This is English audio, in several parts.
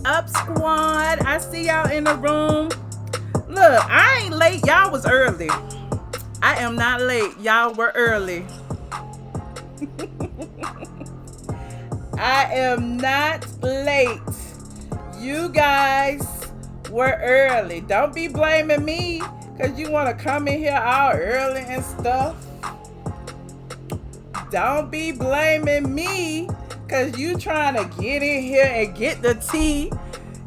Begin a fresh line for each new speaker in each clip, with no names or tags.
up, squad? I see y'all in the room. Look, I ain't late. Y'all was early. I am not late. Y'all were early. I am not late. You guys were early. Don't be blaming me because you want to come in here all early and stuff. Don't be blaming me because you trying to get in here and get the tea.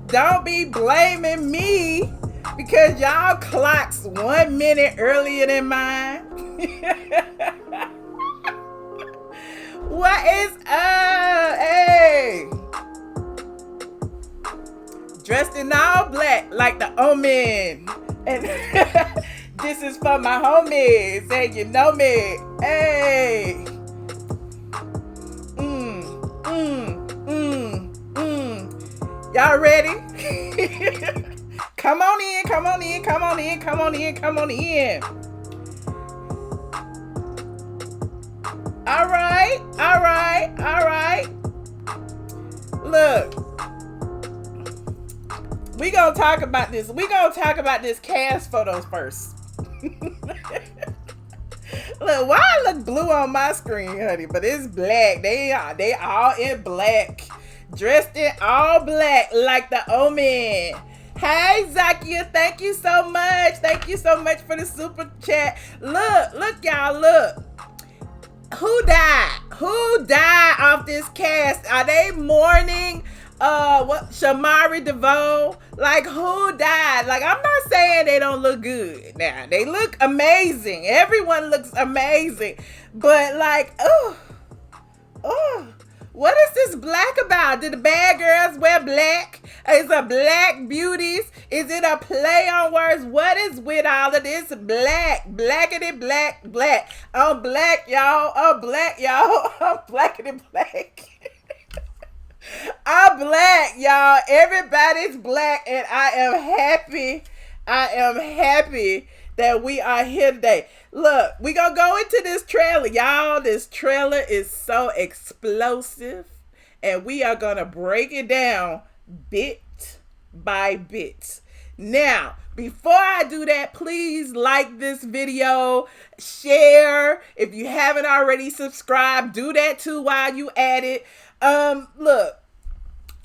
Don't be blaming me because y'all clocks 1 minute earlier than mine. What is up? Hey. Dressed in all black like the omen. And this is for my homies. Say you know me. Hey. Y'all ready? Come on in, come on in, come on in, come on in, come on in. All right, all right, all right. Look, we gonna talk about this. We gonna talk about this cast photos first. Look, why I look blue on my screen, honey? But it's black. They all in black. Dressed in all black like the omen. Hey, Zakia, thank you so much. Thank you so much for the super chat. Look, y'all, look. Who died? Who died off this cast? Are they mourning Shamari DeVoe? Like, who died? Like, I'm not saying they don't look good. Now, they look amazing. Everyone looks amazing. But like, what is this black about? Did the bad girls wear black? Is it black beauties? Is it a play on words? What is with all of this black? Blackity black, black. I'm black, y'all. I'm black, y'all. I'm blackity black. I'm black, y'all. Everybody's black, and I am happy. I am happy that we are here today. Look, we gonna go into this trailer, y'all. This trailer is so explosive, and we are gonna break it down bit by bit. Now, before I do that, please like this video, share. If you haven't already subscribed, do that too while you at it. Look,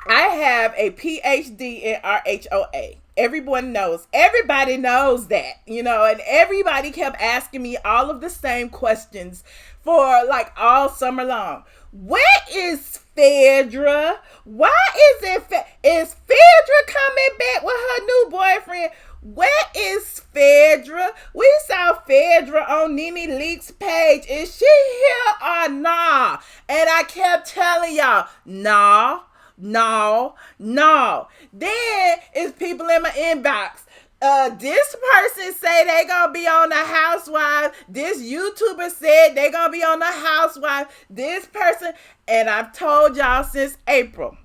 I have a PhD in RHOA. Everybody knows that, you know, and everybody kept asking me all of the same questions for like all summer long. Where is Phaedra? Why is Phaedra coming back with her new boyfriend? Where is Phaedra? We saw Phaedra on Nene Leak's page. Is she here or nah? And I kept telling y'all, nah. No. Then it's people in my inbox. This person say they gonna be on the Housewives. This YouTuber said they gonna be on the Housewives. This person, and I've told y'all since April,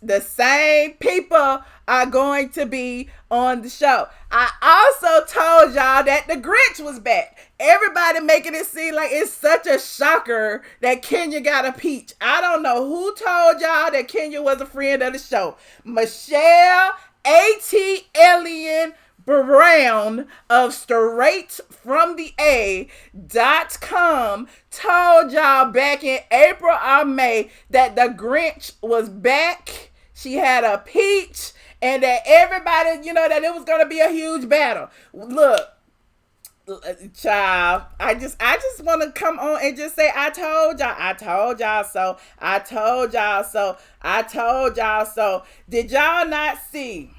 the same people are going to be on the show. I also told y'all that the Grinch was back. Everybody making it seem like it's such a shocker that Kenya got a peach. I don't know who told y'all that Kenya was a friend of the show. Michelle ATLien Brown of straightfromtheA.com told y'all back in April or May that the Grinch was back. She had a peach, and that everybody, you know, that it was going to be a huge battle. Look, child, I just want to come on and just say, I told y'all so. Did y'all not see?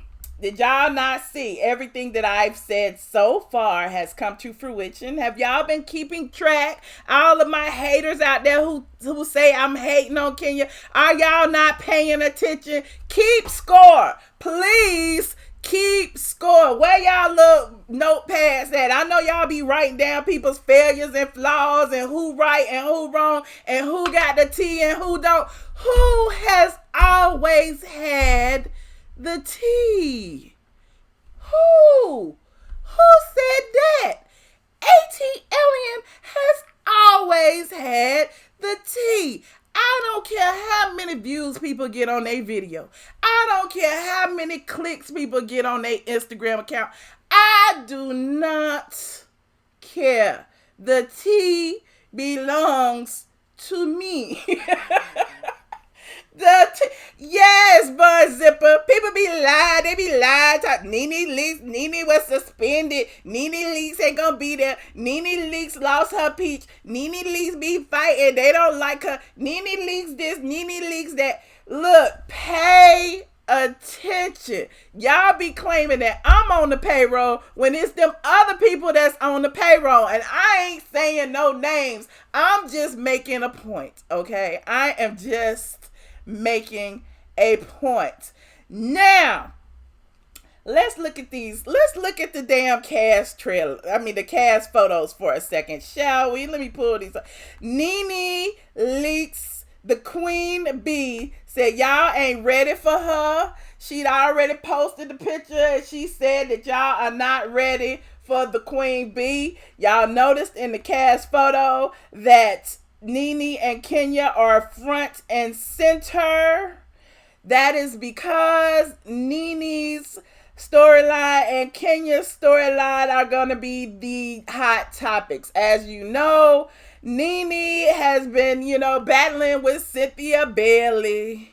Everything that I've said so far has come to fruition? Have y'all been keeping track? All of my haters out there who say I'm hating on Kenya, are y'all not paying attention? Keep score. Please keep score. Where y'all little notepads at? I know y'all be writing down people's failures and flaws and who right and who wrong and who got the tea and who don't. Who has always had the tea? Who said that? ATLien has always had the tea. I don't care how many views people get on their video. I don't care how many clicks people get on their Instagram account. I do not care. The tea belongs to me. Yes, Bun Zipper. People be lying. They be lying. Nene Leakes. Nene was suspended. Nene Leakes ain't gonna be there. Nene Leakes lost her peach. Nene Leakes be fighting. They don't like her. Nene Leakes this. Nene Leakes that. Look, pay attention. Y'all be claiming that I'm on the payroll when it's them other people that's on the payroll. And I ain't saying no names. I'm just making a point, okay? I am just making a point. Now, let's look at these. Let's look at the damn cast trailer. The cast photos for a second, shall we? Let me pull these up. Nene Leakes, the queen bee, said y'all ain't ready for her. She'd already posted the picture and she said that y'all are not ready for the queen bee. Y'all noticed in the cast photo that Nene and Kenya are front and center. That is because Nene's storyline and Kenya's storyline are going to be the hot topics. As you know, Nene has been, battling with Cynthia Bailey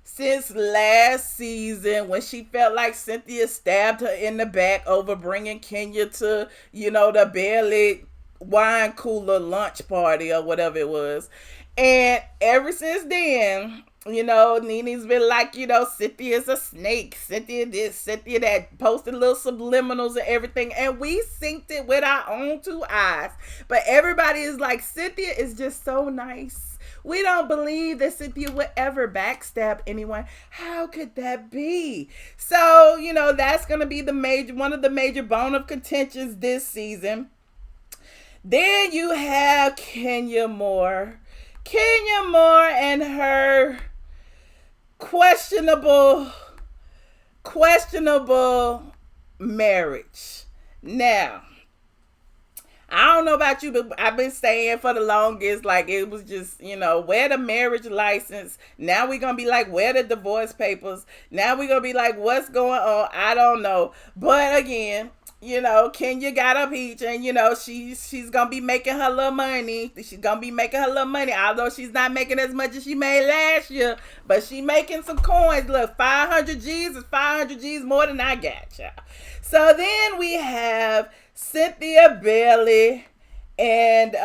since last season when she felt like Cynthia stabbed her in the back over bringing Kenya to, the Bailey wine cooler lunch party or whatever it was. And ever since then, Nene's been like, Cynthia's a snake. Cynthia this, Cynthia that, posted little subliminals and everything. And we synced it with our own two eyes. But everybody is like, Cynthia is just so nice. We don't believe that Cynthia would ever backstab anyone. How could that be? So, that's going to be one of the major bone of contentions this season. Then you have Kenya Moore. Kenya Moore and her questionable marriage. Now, I don't know about you, but I've been saying for the longest, like, it was just, where the marriage license. Now we're going to be like, where the divorce papers? Now we're going to be like, what's going on? I don't know. But again, Kenya got a peach and, she's going to be making her little money. She's going to be making her little money, although she's not making as much as she made last year, but she making some coins. Look, 500 G's is 500 G's more than I got, y'all. So then we have Cynthia Bailey, and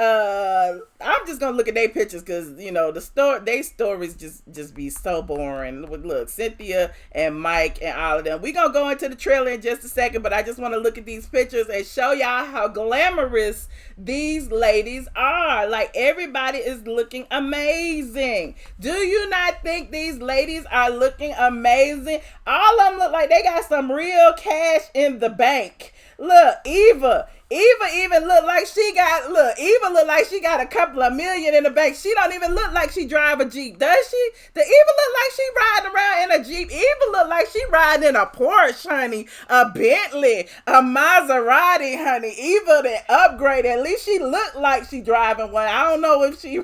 I'm just gonna look at their pictures because their stories just be so boring. Look, Cynthia and Mike and all of them. We gonna go into the trailer in just a second, but I just want to look at these pictures and show y'all how glamorous these ladies are. Like, everybody is looking amazing. Do you not think these ladies are looking amazing? All of them look like they got some real cash in the bank. Look, Eva even look like Eva look like she got a couple of million in the bank. She don't even look like she drive a Jeep, does she? The Eva look like she riding around in a Jeep. Eva look like she riding in a Porsche, honey, a Bentley, a Maserati, honey. Eva the upgrade. At least she look like she driving one. I don't know if she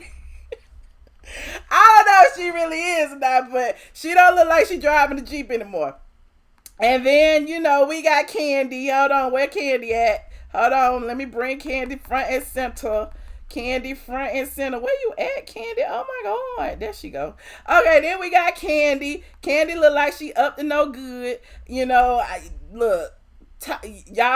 really is or not, but she don't look like she driving a Jeep anymore. And then, we got Kandi. Hold on, where Kandi at? Hold on, let me bring Kandi front and center. Kandi front and center. Where you at, Kandi? Oh my God, there she go. Okay, then we got Kandi. Kandi look like she up to no good. Y'all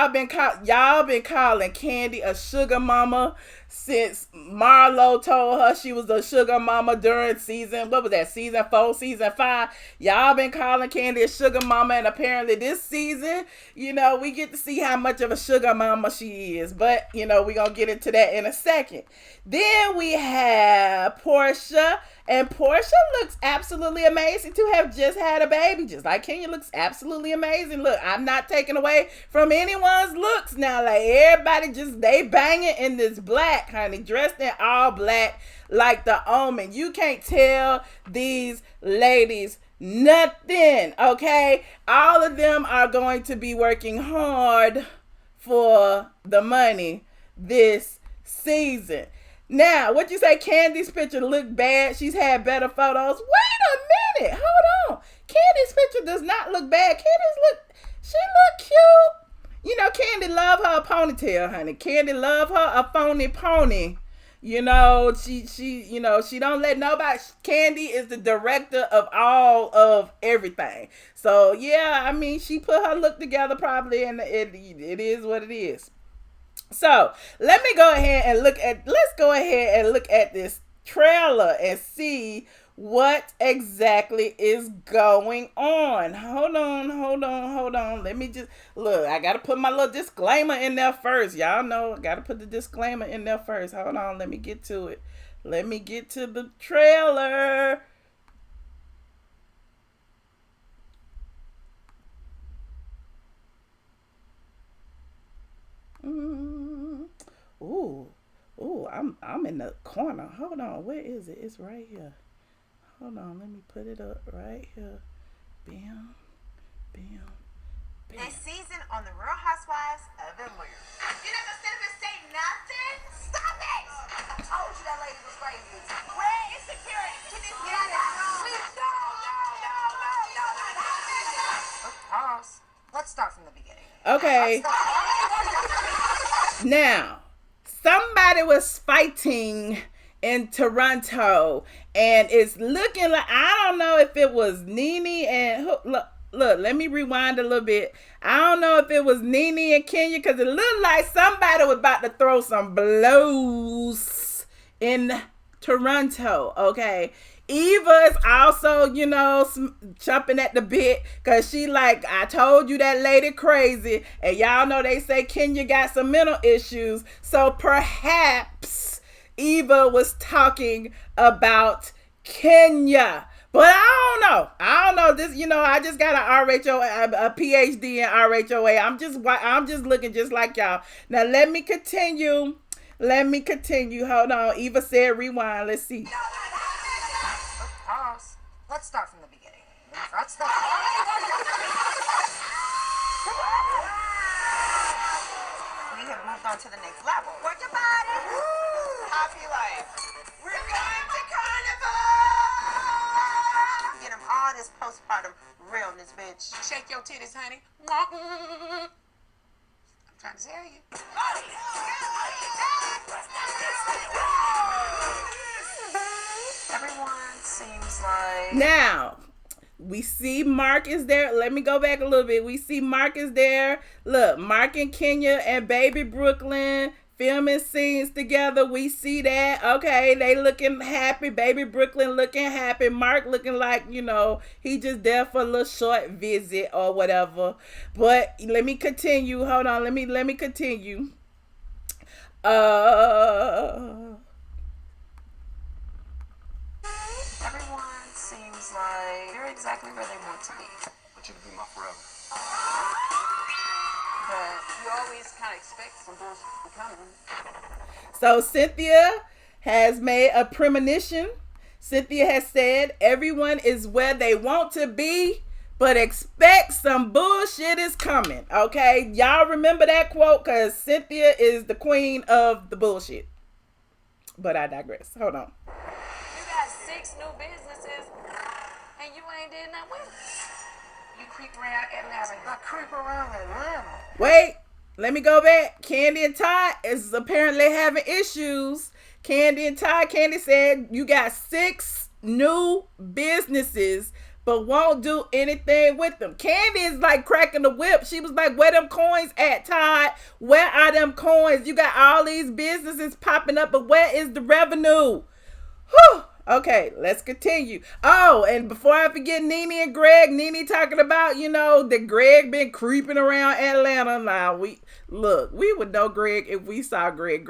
been calling Kandi a sugar mama since Marlo told her she was a sugar mama during season 4, season 5. Y'all been calling Kandi a sugar mama, and apparently this season, we get to see how much of a sugar mama she is. But, we're going to get into that in a second. Then we have Porsha. And Porsha looks absolutely amazing to have just had a baby. Just like Kenya looks absolutely amazing. Look, I'm not taking away from anyone's looks now. Like, everybody they banging in this black, honey. Dressed in all black like the Omen. You can't tell these ladies nothing, okay? All of them are going to be working hard for the money this season. Now, what you say? Kandi's picture look bad. She's had better photos. Wait a minute. Hold on. Kandi's picture does not look bad. She look cute. You know, Kandi love her a ponytail, honey. Kandi love her a phony pony. You know, she don't let nobody. Kandi is the director of all of everything. So yeah, I mean, she put her look together probably, and it is what it is. So let's go ahead and look at this trailer and see what exactly is going on. Hold on. Let me just look. I gotta put my little disclaimer in there first. Y'all know I gotta put the disclaimer in there first. Hold on, let me get to it. Let me get to the trailer. Ooh, I'm in the corner. Hold on, where is it? It's right here. Hold on, let me put it up right here. Bam.
This season on the Real Housewives of Atlanta. You're not gonna sit up and say nothing? Stop it! I told you that lady was crazy. Where is security? Can this get out of this room? Please, no. Pause. Let's start from the beginning.
Okay. Now, somebody was fighting in Toronto, and it's looking like, I don't know if it was Nene and look, let me rewind a little bit. I don't know if it was Nene and Kenya, because it looked like somebody was about to throw some blows in Toronto. Okay, Eva is also, chomping at the bit, because she like, I told you that lady crazy, and y'all know they say Kenya got some mental issues, so perhaps Eva was talking about Kenya. But I don't know. This, I just got a PhD in RHOA. I'm just looking just like y'all. Now let me continue. Hold on. Eva said rewind. Let's see.
Pause. Let's start from the beginning. We have moved on to the next level. Work your body. Happy life. We're going to carnival. Get them all this postpartum realness, bitch. Shake your titties, honey. I'm trying to tell you. Everyone seems like...
Now, we see Mark is there. Let me go back a little bit. We see Mark is there. Look, Mark and Kenya and baby Brooklyn filming scenes together. We see that. Okay, they looking happy. Baby Brooklyn looking happy. Mark looking like, he just there for a little short visit or whatever. But let me continue. Hold on. Let me continue.
Everyone seems like they're exactly where they want to be.
But you can be my forever.
But you always kind of expect some bullshit coming.
So Cynthia has made a premonition. Cynthia has said everyone is where they want to be, but expect some bullshit is coming. Okay, y'all remember that quote, because Cynthia is the queen of the bullshit. But I digress. Hold on.
You got 6 new businesses, and you ain't did nothing with it.
You creep around Atlanta. I creep around Atlanta.
Wait, let me go back. Kandi and Todd is apparently having issues. Kandi said you got 6 new businesses, but won't do anything with them. Kandi is like cracking the whip. She was like, where them coins at, Todd? Where are them coins? You got all these businesses popping up, but where is the revenue? Whew. Okay, let's continue. Oh, and before I forget, Nene and Greg. Nene talking about, that Greg been creeping around Atlanta. Now, we would know Greg if we saw Greg.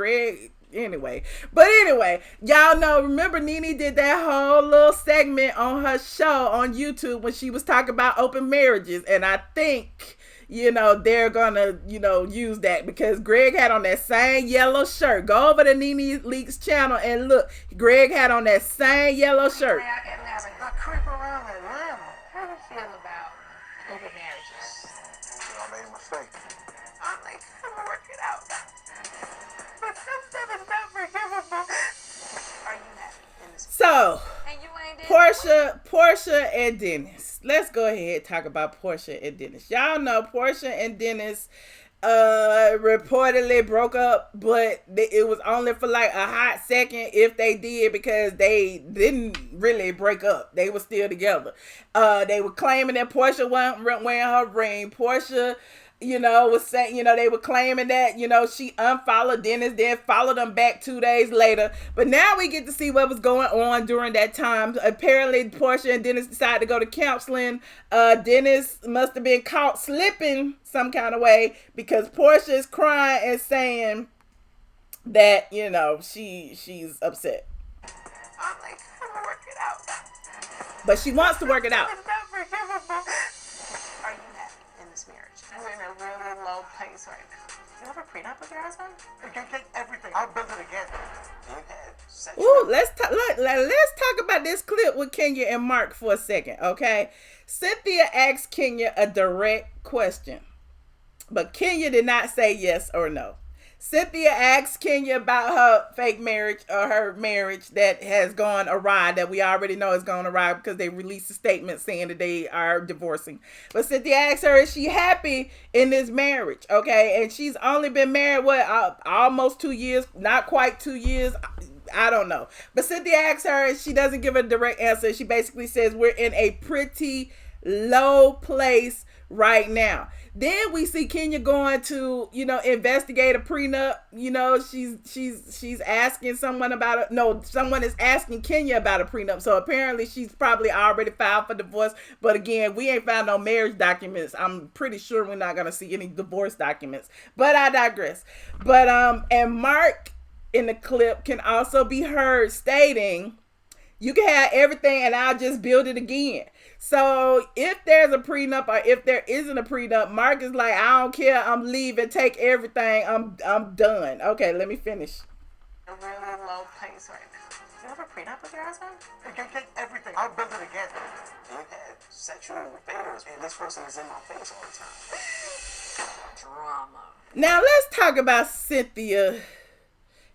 Anyway, y'all know, remember Nene did that whole little segment on her show on YouTube when she was talking about open marriages, and I think they're gonna use that, because Greg had on that same yellow shirt. Go over to Nene Leak's channel and look. Greg had on that same yellow shirt.
I creep around Atlanta. How do you feel about
open marriages.
I made a mistake.
I'm like, I'm gonna work it out. But some stuff is not forgivable. Are you happy in this?
So,
And you ain't did
Porsha and Dennis. Let's go ahead and talk about Porsha and Dennis. Y'all know Porsha and Dennis reportedly broke up, but it was only for like a hot second, if they did, because they didn't really break up. They were still together. They were claiming that Porsha wasn't wearing her ring. Porsha, was saying, they were claiming that, she unfollowed Dennis, then followed them back 2 days later. But now we get to see what was going on during that time. Apparently, Porsha and Dennis decided to go to counseling. Dennis must have been caught slipping some kind of way, because Porsha is crying and saying that, she's upset.
I'm like, I'm gonna work it out.
But she wants to work it out.
It's not forgivable. Are you happy in this marriage? We're in a really low place right now. You have a prenup with your husband?
You can take everything. I'll build it again. You had sexual.
Ooh, let's talk about this clip with Kenya and Mark for a second, okay? Cynthia asked Kenya a direct question, but Kenya did not say yes or no. Cynthia asked Kenya about her fake marriage, or her marriage that has gone awry, that we already know is going awry because they released a statement saying that they are divorcing. But Cynthia asked her, is she happy in this marriage? Okay, and she's only been married, almost 2 years, not quite 2 years. I don't know. But Cynthia asks her, and she doesn't give a direct answer. She basically says, we're in a pretty low place right now. Then we see Kenya going to, investigate a prenup. She's asking someone about it. No, someone is asking Kenya about a prenup. So apparently she's probably already filed for divorce. But again, we ain't found no marriage documents. I'm pretty sure we're not going to see any divorce documents. But I digress. But, and Mark in the clip can also be heard stating, you can have everything and I'll just build it again. So if there's a prenup or if there isn't a prenup, Mark is like, I don't care, I'm leaving, take everything, I'm done. Okay, let me finish.
A really low place right now. You have a prenup with your husband?
You can take everything. I'll build it again.
You had sexual affairs, and this person is in my face all the time.
drama.
Now let's talk about Cynthia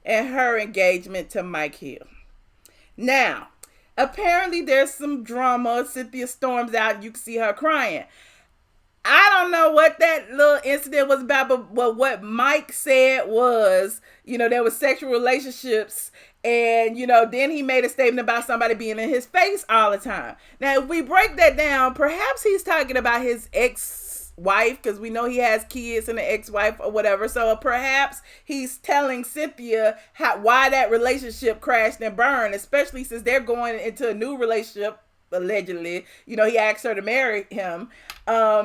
and her engagement to Mike Hill. Now, apparently there's some drama. Cynthia storms out. You can see her crying. I don't know what that little incident was about, but what Mike said was, there were sexual relationships, and, then he made a statement about somebody being in his face all the time. Now, if we break that down, perhaps he's talking about his ex-wife, because we know he has kids and an ex-wife or whatever. So perhaps he's telling Cynthia why that relationship crashed and burned, especially since they're going into a new relationship. Allegedly, he asked her to marry him.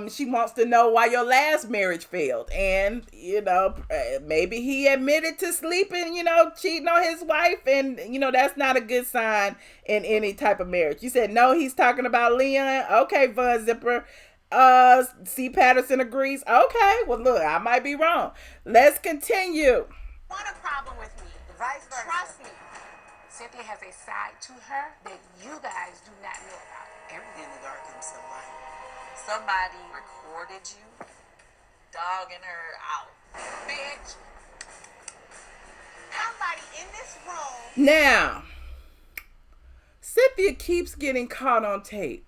She wants to know why your last marriage failed. And, maybe he admitted to sleeping, cheating on his wife. And, that's not a good sign in any type of marriage. You said, no, he's talking about Leon. Okay, Von Zipper. C. Patterson agrees. Okay, well, look, I might be wrong. Let's continue.
Want a problem with me?
Vice versa.
Trust me.
Cynthia has a side to her that you guys do not know about.
Everything in the dark comes to light.
Somebody recorded you dogging her out. Bitch.
Somebody in this room.
Now, Cynthia keeps getting caught on tape.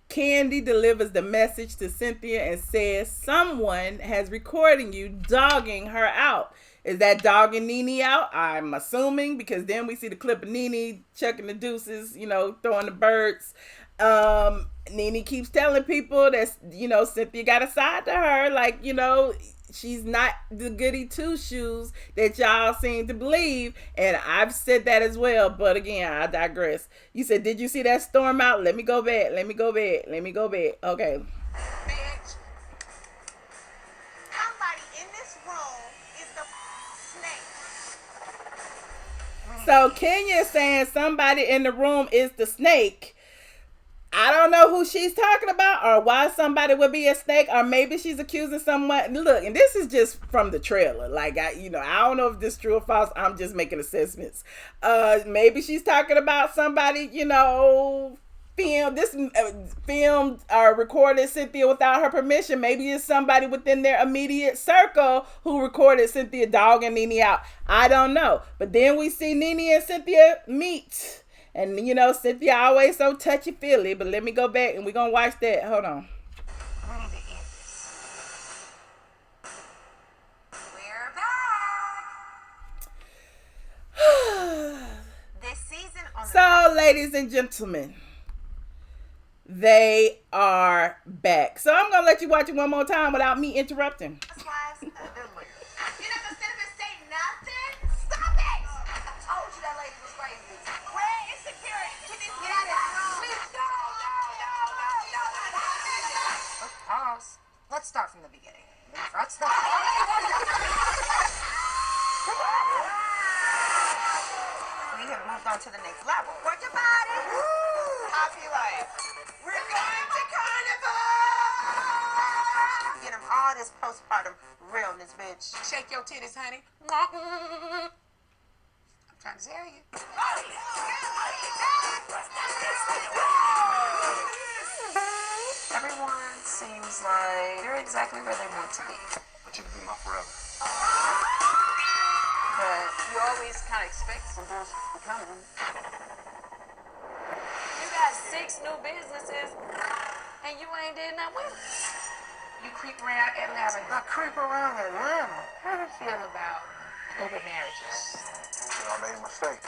Kandi delivers the message to Cynthia and says someone has recording you dogging her out. Is that dogging Nene out? I'm assuming, because then we see the clip of Nene chucking the deuces, throwing the birds. Nene keeps telling people that, Cynthia got a side to her. Like, she's not the goody two-shoes that y'all seem to believe. And I've said that as well. But again, I digress. You said, did you see that storm out? Let me go back. Okay.
Bitch. Somebody in this room is the snake.
So Kenya is saying somebody in the room is the snake. I don't know who she's talking about or why somebody would be a snake, or maybe she's accusing someone. Look, and this is just from the trailer. Like, I don't know if this is true or false. I'm just making assessments. Maybe she's talking about somebody, filmed or recorded Cynthia without her permission. Maybe it's somebody within their immediate circle who recorded Cynthia dogging Nene out. I don't know. But then we see Nene and Cynthia meet. And, you know, Cynthia always so touchy-feely. But let me go back and we're going to watch that. Hold on.
We need to end this. We're back. This season on
So, ladies and gentlemen, they are back. So I'm going to let you watch it one more time without me interrupting.
Housewives of Atlanta. You're not gonna stand up and say nothing? Stop it! I told you that lady was crazy. Where is security? Can this get out of this room? Please, no. Let's pause. Let's start from the beginning. Let's start. We have moved on to the next level. Work your body. How's your life? We're going to carnival! Get them all this postpartum realness, bitch. Shake your titties, honey. I'm trying to tell you. Everyone seems like they're exactly where they want to be.
But you can be my forever.
But you always kind of expect some bullshit coming.
You got 6 new businesses, and you ain't did nothing with it.
You creep around Atlanta.
I creep around Atlanta.
How do you feel about open marriages?
You know, I made a mistake.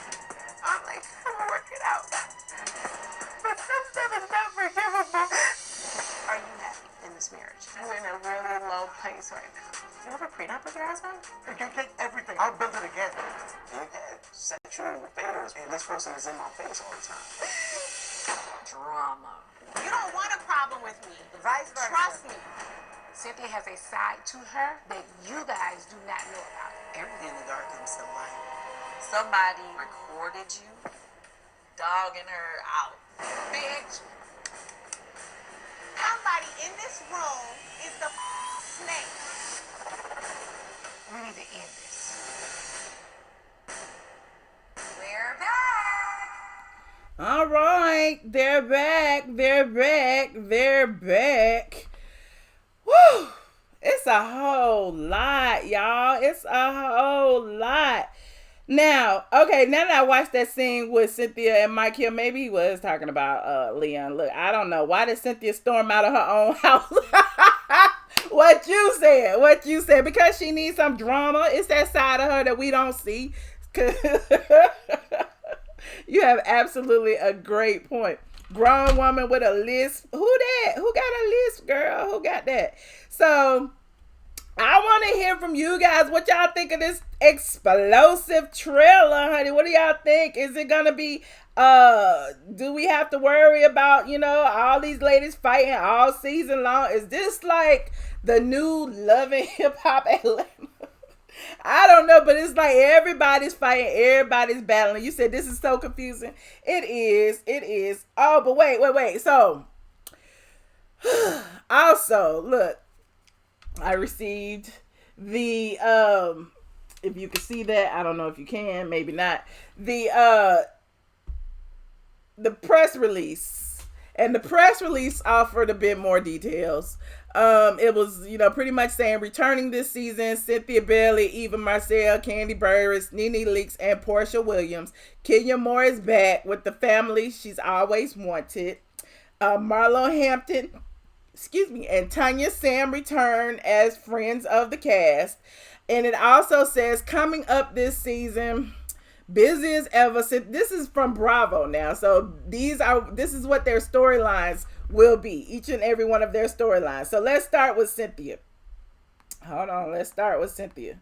I'm like, I'm gonna work it out. But some stuff is not forgivable. Are you happy in this marriage? We're in a really low place right now. You ever prenup with your husband?
You can take everything. I'll build it again.
We've had sexual affairs, and this person is in my face all the time.
Drama. You don't want a problem with me. Vice versa. Trust me. Cynthia has a side to her that you guys do not know about. Everything in the dark comes to light. Somebody recorded you dogging her out. Bitch. Somebody in this room is the snake. We need to end this. We're back.
All right, they're back. Woo! It's a whole lot, y'all. It's a whole lot. Now that I watched that scene with Cynthia and Mike Hill, maybe he was talking about Leon. Look, I don't know. Why did Cynthia storm out of her own house? What you said. Because she needs some drama. It's that side of her that we don't see. You have absolutely a great point. Grown woman with a lisp. Who that? Who got a lisp, girl? Who got that? So I want to hear from you guys what y'all think of this explosive trailer, honey. What do y'all think? Is it gonna be do we have to worry about, you know, all these ladies fighting all season long? Is this like the new Love and Hip Hop Atlanta? I don't know, but it's like everybody's fighting, everybody's battling. You said this is so confusing. It is. Oh, but wait. So, also, look, I received the, if you can see that, I don't know if you can, maybe not, the press release. And the press release offered a bit more details. It was, you know, pretty much saying returning this season, Cynthia Bailey, Eva Marcille, Kandi Burruss, Nene Leakes, and Porsha Williams. Kenya Moore is back with the family she's always wanted. Marlo, Hampton, and Tanya Sam return as friends of the cast. And it also says coming up this season, busy as ever. This is from Bravo now. So this is what their storylines will be. Each and every one of their storylines. So let's start with Cynthia. Let's start with Cynthia.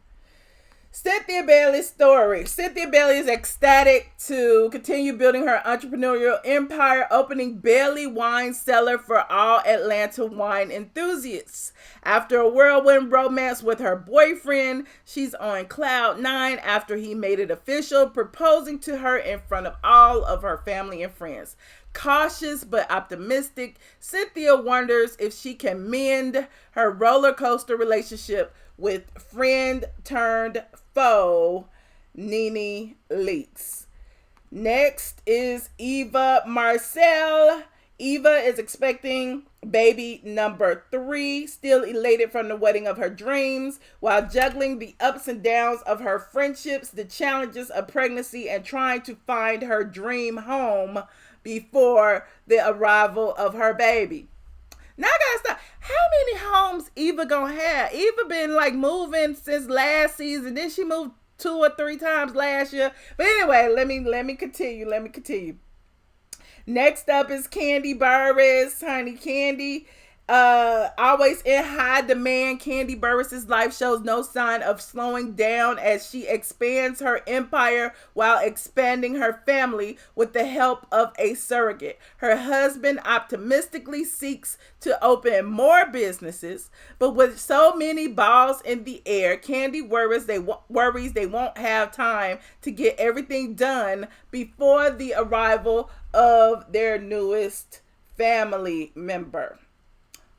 Cynthia Bailey's story. Cynthia Bailey is ecstatic to continue building her entrepreneurial empire, opening Bailey Wine Cellar for all Atlanta wine enthusiasts. After a whirlwind romance with her boyfriend, she's on cloud 9 after he made it official, proposing to her in front of all of her family and friends. Cautious but optimistic, Cynthia wonders if she can mend her roller coaster relationship with friend turned foe, Nene Leakes. Next is Eva Marcille. Eva is expecting baby number 3, still elated from the wedding of her dreams, while juggling the ups and downs of her friendships, the challenges of pregnancy, and trying to find her dream home before the arrival of her baby. Now I gotta stop. How many homes Eva gonna have? Eva been like moving since last season. Then she moved 2 or 3 times last year. But anyway, let me continue. Next up is Kandi Burruss. Honey, Kandi, always in high demand. Kandi Burruss's life shows no sign of slowing down as she expands her empire while expanding her family with the help of a surrogate. Her husband optimistically seeks to open more businesses, but with so many balls in the air, Kandi worries they won't have time to get everything done before the arrival of their newest family member.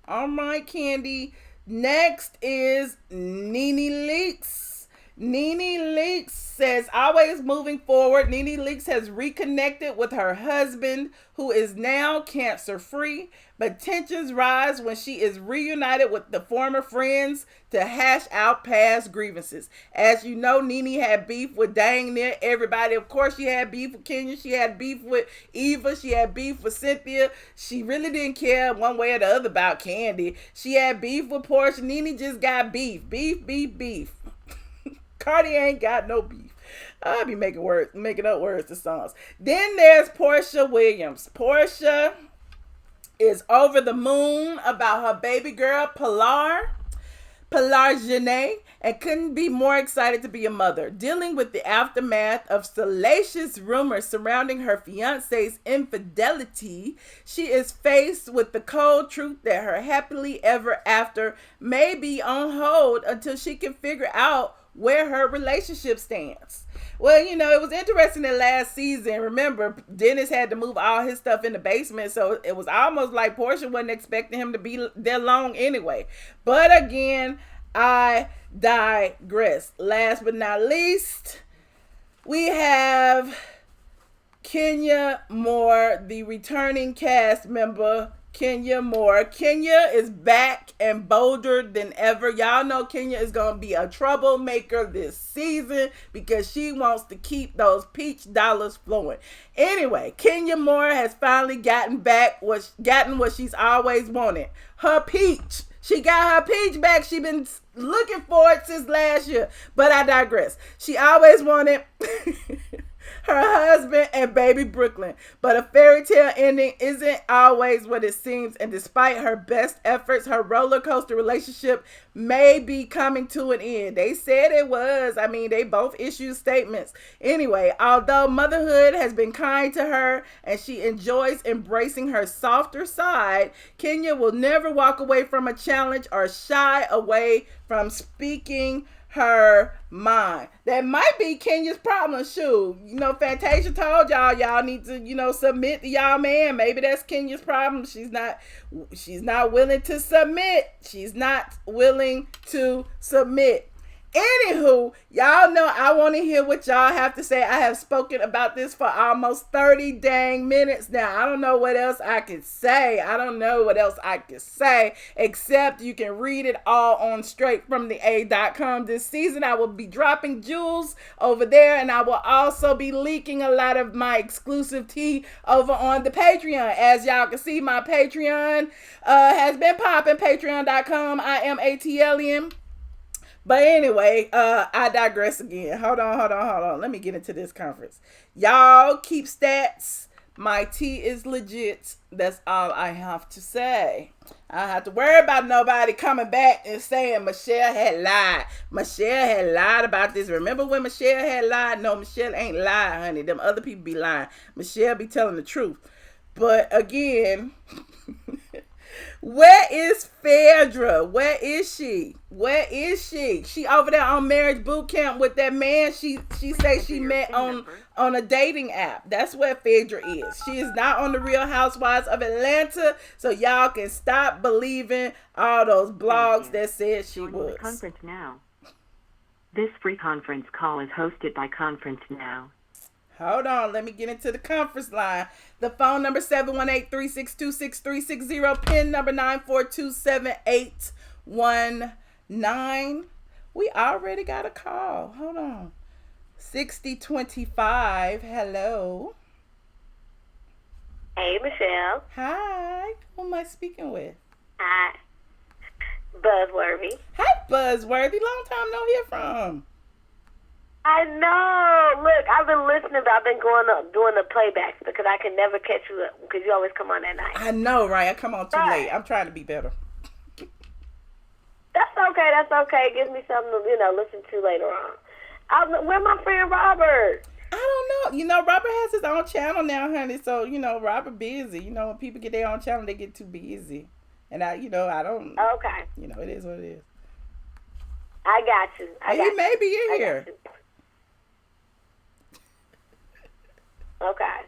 All right, Kandi. Next is Nene Leakes. Nene Leakes says, always moving forward, Nene Leakes has reconnected with her husband, who is now cancer-free, but tensions rise when she is reunited with the former friends to hash out past grievances. As you know, Nene had beef with dang near everybody. Of course, she had beef with Kenya. She had beef with Eva. She had beef with Cynthia. She really didn't care one way or the other about Kandi. She had beef with Porsha. Nene just got beef. Beef. Cardi ain't got no beef. I'll be making up words to songs. Then there's Porsha Williams. Porsha is over the moon about her baby girl, Pilar Janae, and couldn't be more excited to be a mother. Dealing with the aftermath of salacious rumors surrounding her fiance's infidelity, she is faced with the cold truth that her happily ever after may be on hold until she can figure out where her relationship stands. Well, you know, it was interesting that last season, remember, Dennis had to move all his stuff in the basement, so it was almost like Porsha wasn't expecting him to be there long anyway. But again, I digress. Last but not least, we have Kenya Moore, the returning cast member, Kenya Moore. Kenya is back and bolder than ever. Y'all know Kenya is going to be a troublemaker this season because she wants to keep those peach dollars flowing. Anyway, Kenya Moore has finally gotten what she's always wanted. Her peach. She got her peach back. She's been looking for it since last year. But I digress. She always wanted her husband and baby Brooklyn. But a fairy tale ending isn't always what it seems. And despite her best efforts, her roller coaster relationship may be coming to an end. They said it was. I mean, they both issued statements. Anyway, although motherhood has been kind to her and she enjoys embracing her softer side, Kenya will never walk away from a challenge or shy away from speaking her mind. That might be Kenya's problem. Shoot, you know, Fantasia told y'all need to, you know, submit to y'all man. Maybe that's Kenya's problem. She's not willing to submit. She's not willing to submit. Anywho, y'all know I want to hear what y'all have to say. I have spoken about this for almost 30 dang minutes now. I don't know what else I could say. Except you can read it all on straightfromtheA.com. This season I will be dropping jewels over there, and I will also be leaking a lot of my exclusive tea over on the Patreon. As y'all can see, my Patreon has been popping. Patreon.com, iamATLien. But anyway, I digress again. Hold on. Let me get into this conference. Y'all keep stats. My tea is legit. That's all I have to say. I don't have to worry about nobody coming back and saying Michelle had lied. Michelle had lied about this. Remember when Michelle had lied? No, Michelle ain't lied, honey. Them other people be lying. Michelle be telling the truth. But again... Where is Phaedra? Where is she? She over there on marriage boot camp with that man she say she met on a dating app. That's where Phaedra is. She is not on the Real Housewives of Atlanta, so y'all can stop believing all those blogs that said she was.
Conference now. This free conference call is hosted by Conference Now.
Hold on. Let me get into the conference line. The phone number 718-362-6360. PIN number 9427819. We already got a call. Hold on. 6025. Hello.
Hey, Michelle.
Hi. Who am I speaking with?
Hi. Buzzworthy.
Hi, Buzzworthy. Long time no hear from.
I know. Look, I've been listening, but I've been doing the playbacks because I can never catch you up because you always come on at night.
I know, right? I come on too late. I'm trying to be better.
That's okay. That's okay. It gives me something to, listen to later on. Where's my friend Robert?
I don't know. Robert has his own channel now, honey. So, Robert busy. When people get their own channel, they get too busy. And I don't.
Okay.
It is what it is.
I got you.
He may be in here.
Okay.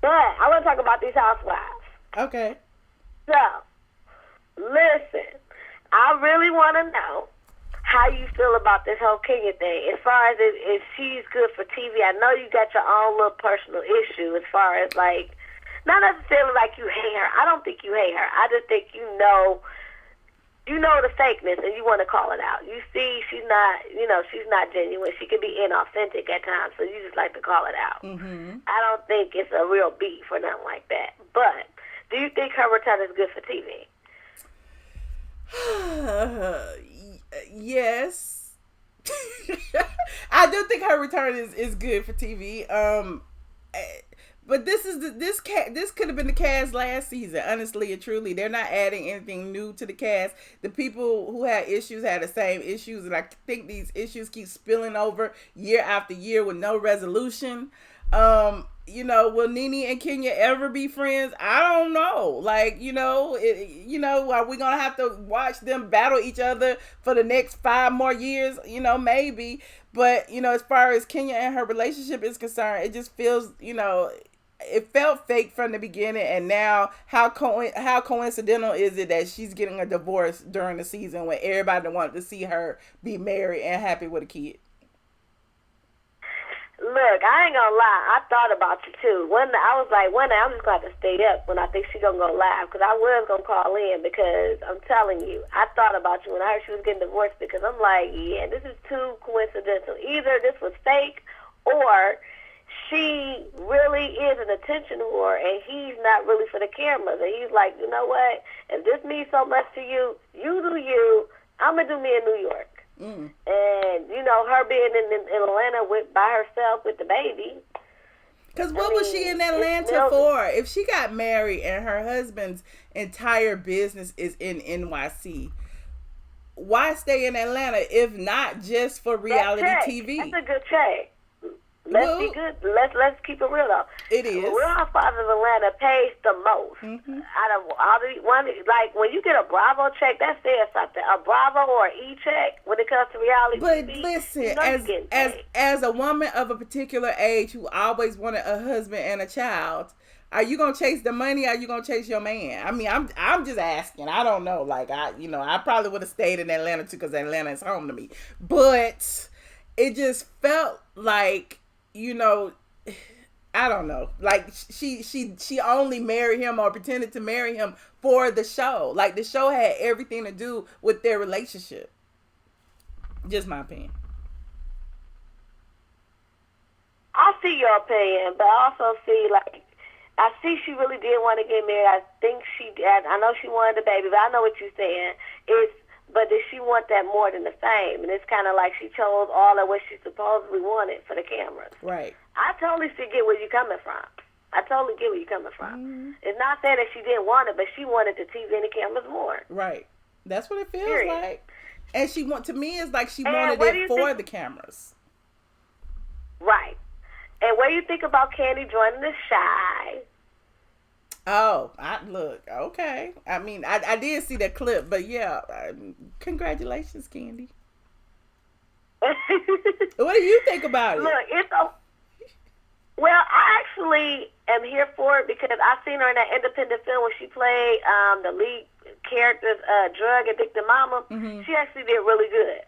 But I want to talk about these housewives.
Okay.
So, listen, I really want to know how you feel about this whole Kenya thing. As far as if she's good for TV, I know you got your own little personal issue as far as, like, not necessarily like you hate her. I don't think you hate her. I just think you know the fakeness and you want to call it out. You see she's not genuine. She can be inauthentic at times, so you just like to call it out.
Mm-hmm.
I don't think it's a real beef or nothing like that. But do you think her return is good for TV?
Yes. I do think her return is good for TV. But this could have been the cast last season, honestly and truly. They're not adding anything new to the cast. The people who had issues had the same issues, and I think these issues keep spilling over year after year with no resolution. Will Nene and Kenya ever be friends? I don't know. Like, are we gonna have to watch them battle each other for the next 5 more years? Maybe. But as far as Kenya and her relationship is concerned, it just feels, it felt fake from the beginning, and now how coincidental is it that she's getting a divorce during the season when everybody wanted to see her be married and happy with a kid?
Look, I ain't gonna lie. I thought about you too. One day I was like, I'm just gonna have to stay up when I think she's gonna go live because I was gonna call in because I'm telling you, I thought about you when I heard she was getting divorced because I'm like, yeah, this is too coincidental. Either this was fake or she really is an attention whore and he's not really for the cameras. And he's like, you know what? If this means so much to you, you do you. I'm going to do me in New York. Mm. And, her being in Atlanta by herself with the baby.
Because what was she in Atlanta for? If she got married and her husband's entire business is in NYC, why stay in Atlanta if not just for reality TV?
That's a good check. Let's be good. Let's keep it real though.
It is.
Real Housewives of Atlanta pays the most out of all the one. Like when you get a Bravo check, that says something. A Bravo or an E check when it comes to reality TV.
But listen, as a woman of a particular age who always wanted a husband and a child, are you gonna chase the money? Or are you gonna chase your man? I mean, I'm just asking. I don't know. Like I probably would have stayed in Atlanta too because Atlanta is home to me. But it just felt like. I don't know. Like she only married him or pretended to marry him for the show. Like the show had everything to do with their relationship. Just my opinion.
I see your opinion, but I also see I see she really did want to get married. I think she did. I know she wanted a baby, but I know what you're saying. But did she want that more than the fame? And it's kind of like she chose all of what she supposedly wanted for the cameras.
Right.
I totally see where you're coming from. Mm-hmm. It's not saying that she didn't want it, but she wanted the TV and the cameras more.
Right. That's what it feels like. And to me, it's like she wanted it for the cameras.
Right. And what do you think about Kandi joining the Shy?
Oh, okay. I mean, I did see that clip, but yeah, congratulations, Kandi. What do you think about it?
Look, well, I actually am here for it because I seen her in that independent film when she played the lead character's drug addicted mama, she actually did really good.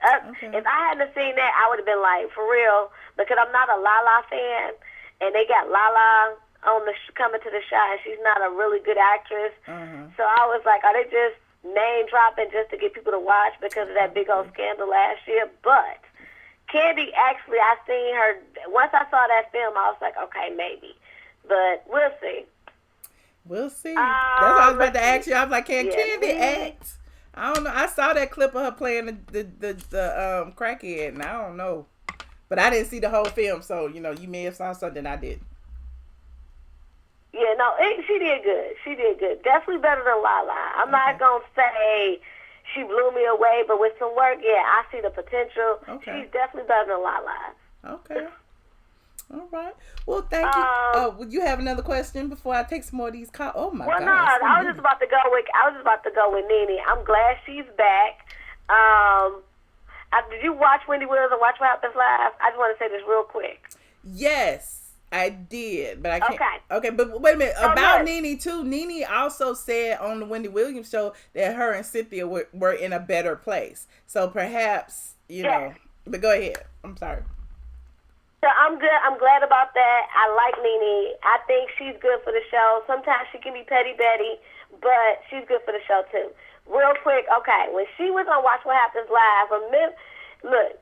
If I hadn't seen that, I would have been like, for real, because I'm not a Lala fan, and they got Lala on the coming to the shot, and she's not a really good actress. So I was like, are they just name dropping just to get people to watch because of that big old scandal last year? But Kandi, actually, I seen her, once I saw that film, I was like, okay, maybe. But we'll see.
We'll see. That's what I was about to ask you. I was like, can Kandi act? I don't know. I saw that clip of her playing the crackhead, and I don't know. But I didn't see the whole film, so, you may have saw something I did.
Yeah, no, she did good. She did good. Definitely better than Lala. I'm not going to say she blew me away, but with some work, yeah, I see the potential. She's definitely better than Lala.
Okay. All right. Well, thank you. Would you have another question before I take some more of these calls? Oh my God.
Well, no, I was just about to go with Nene. I'm glad she's back. Did you watch Wendy Williams and Watch What Happens Live? I just want to say this real quick.
Yes, I did, but I can't. Okay, but wait a minute. About Nene too. Nene also said on the Wendy Williams show that her and Cynthia were in a better place. So perhaps know. But go ahead. I'm sorry.
So I'm good. I'm glad about that. I like Nene. I think she's good for the show. Sometimes she can be petty Betty, but she's good for the show too. Real quick, okay, when she was on Watch What Happens Live, look,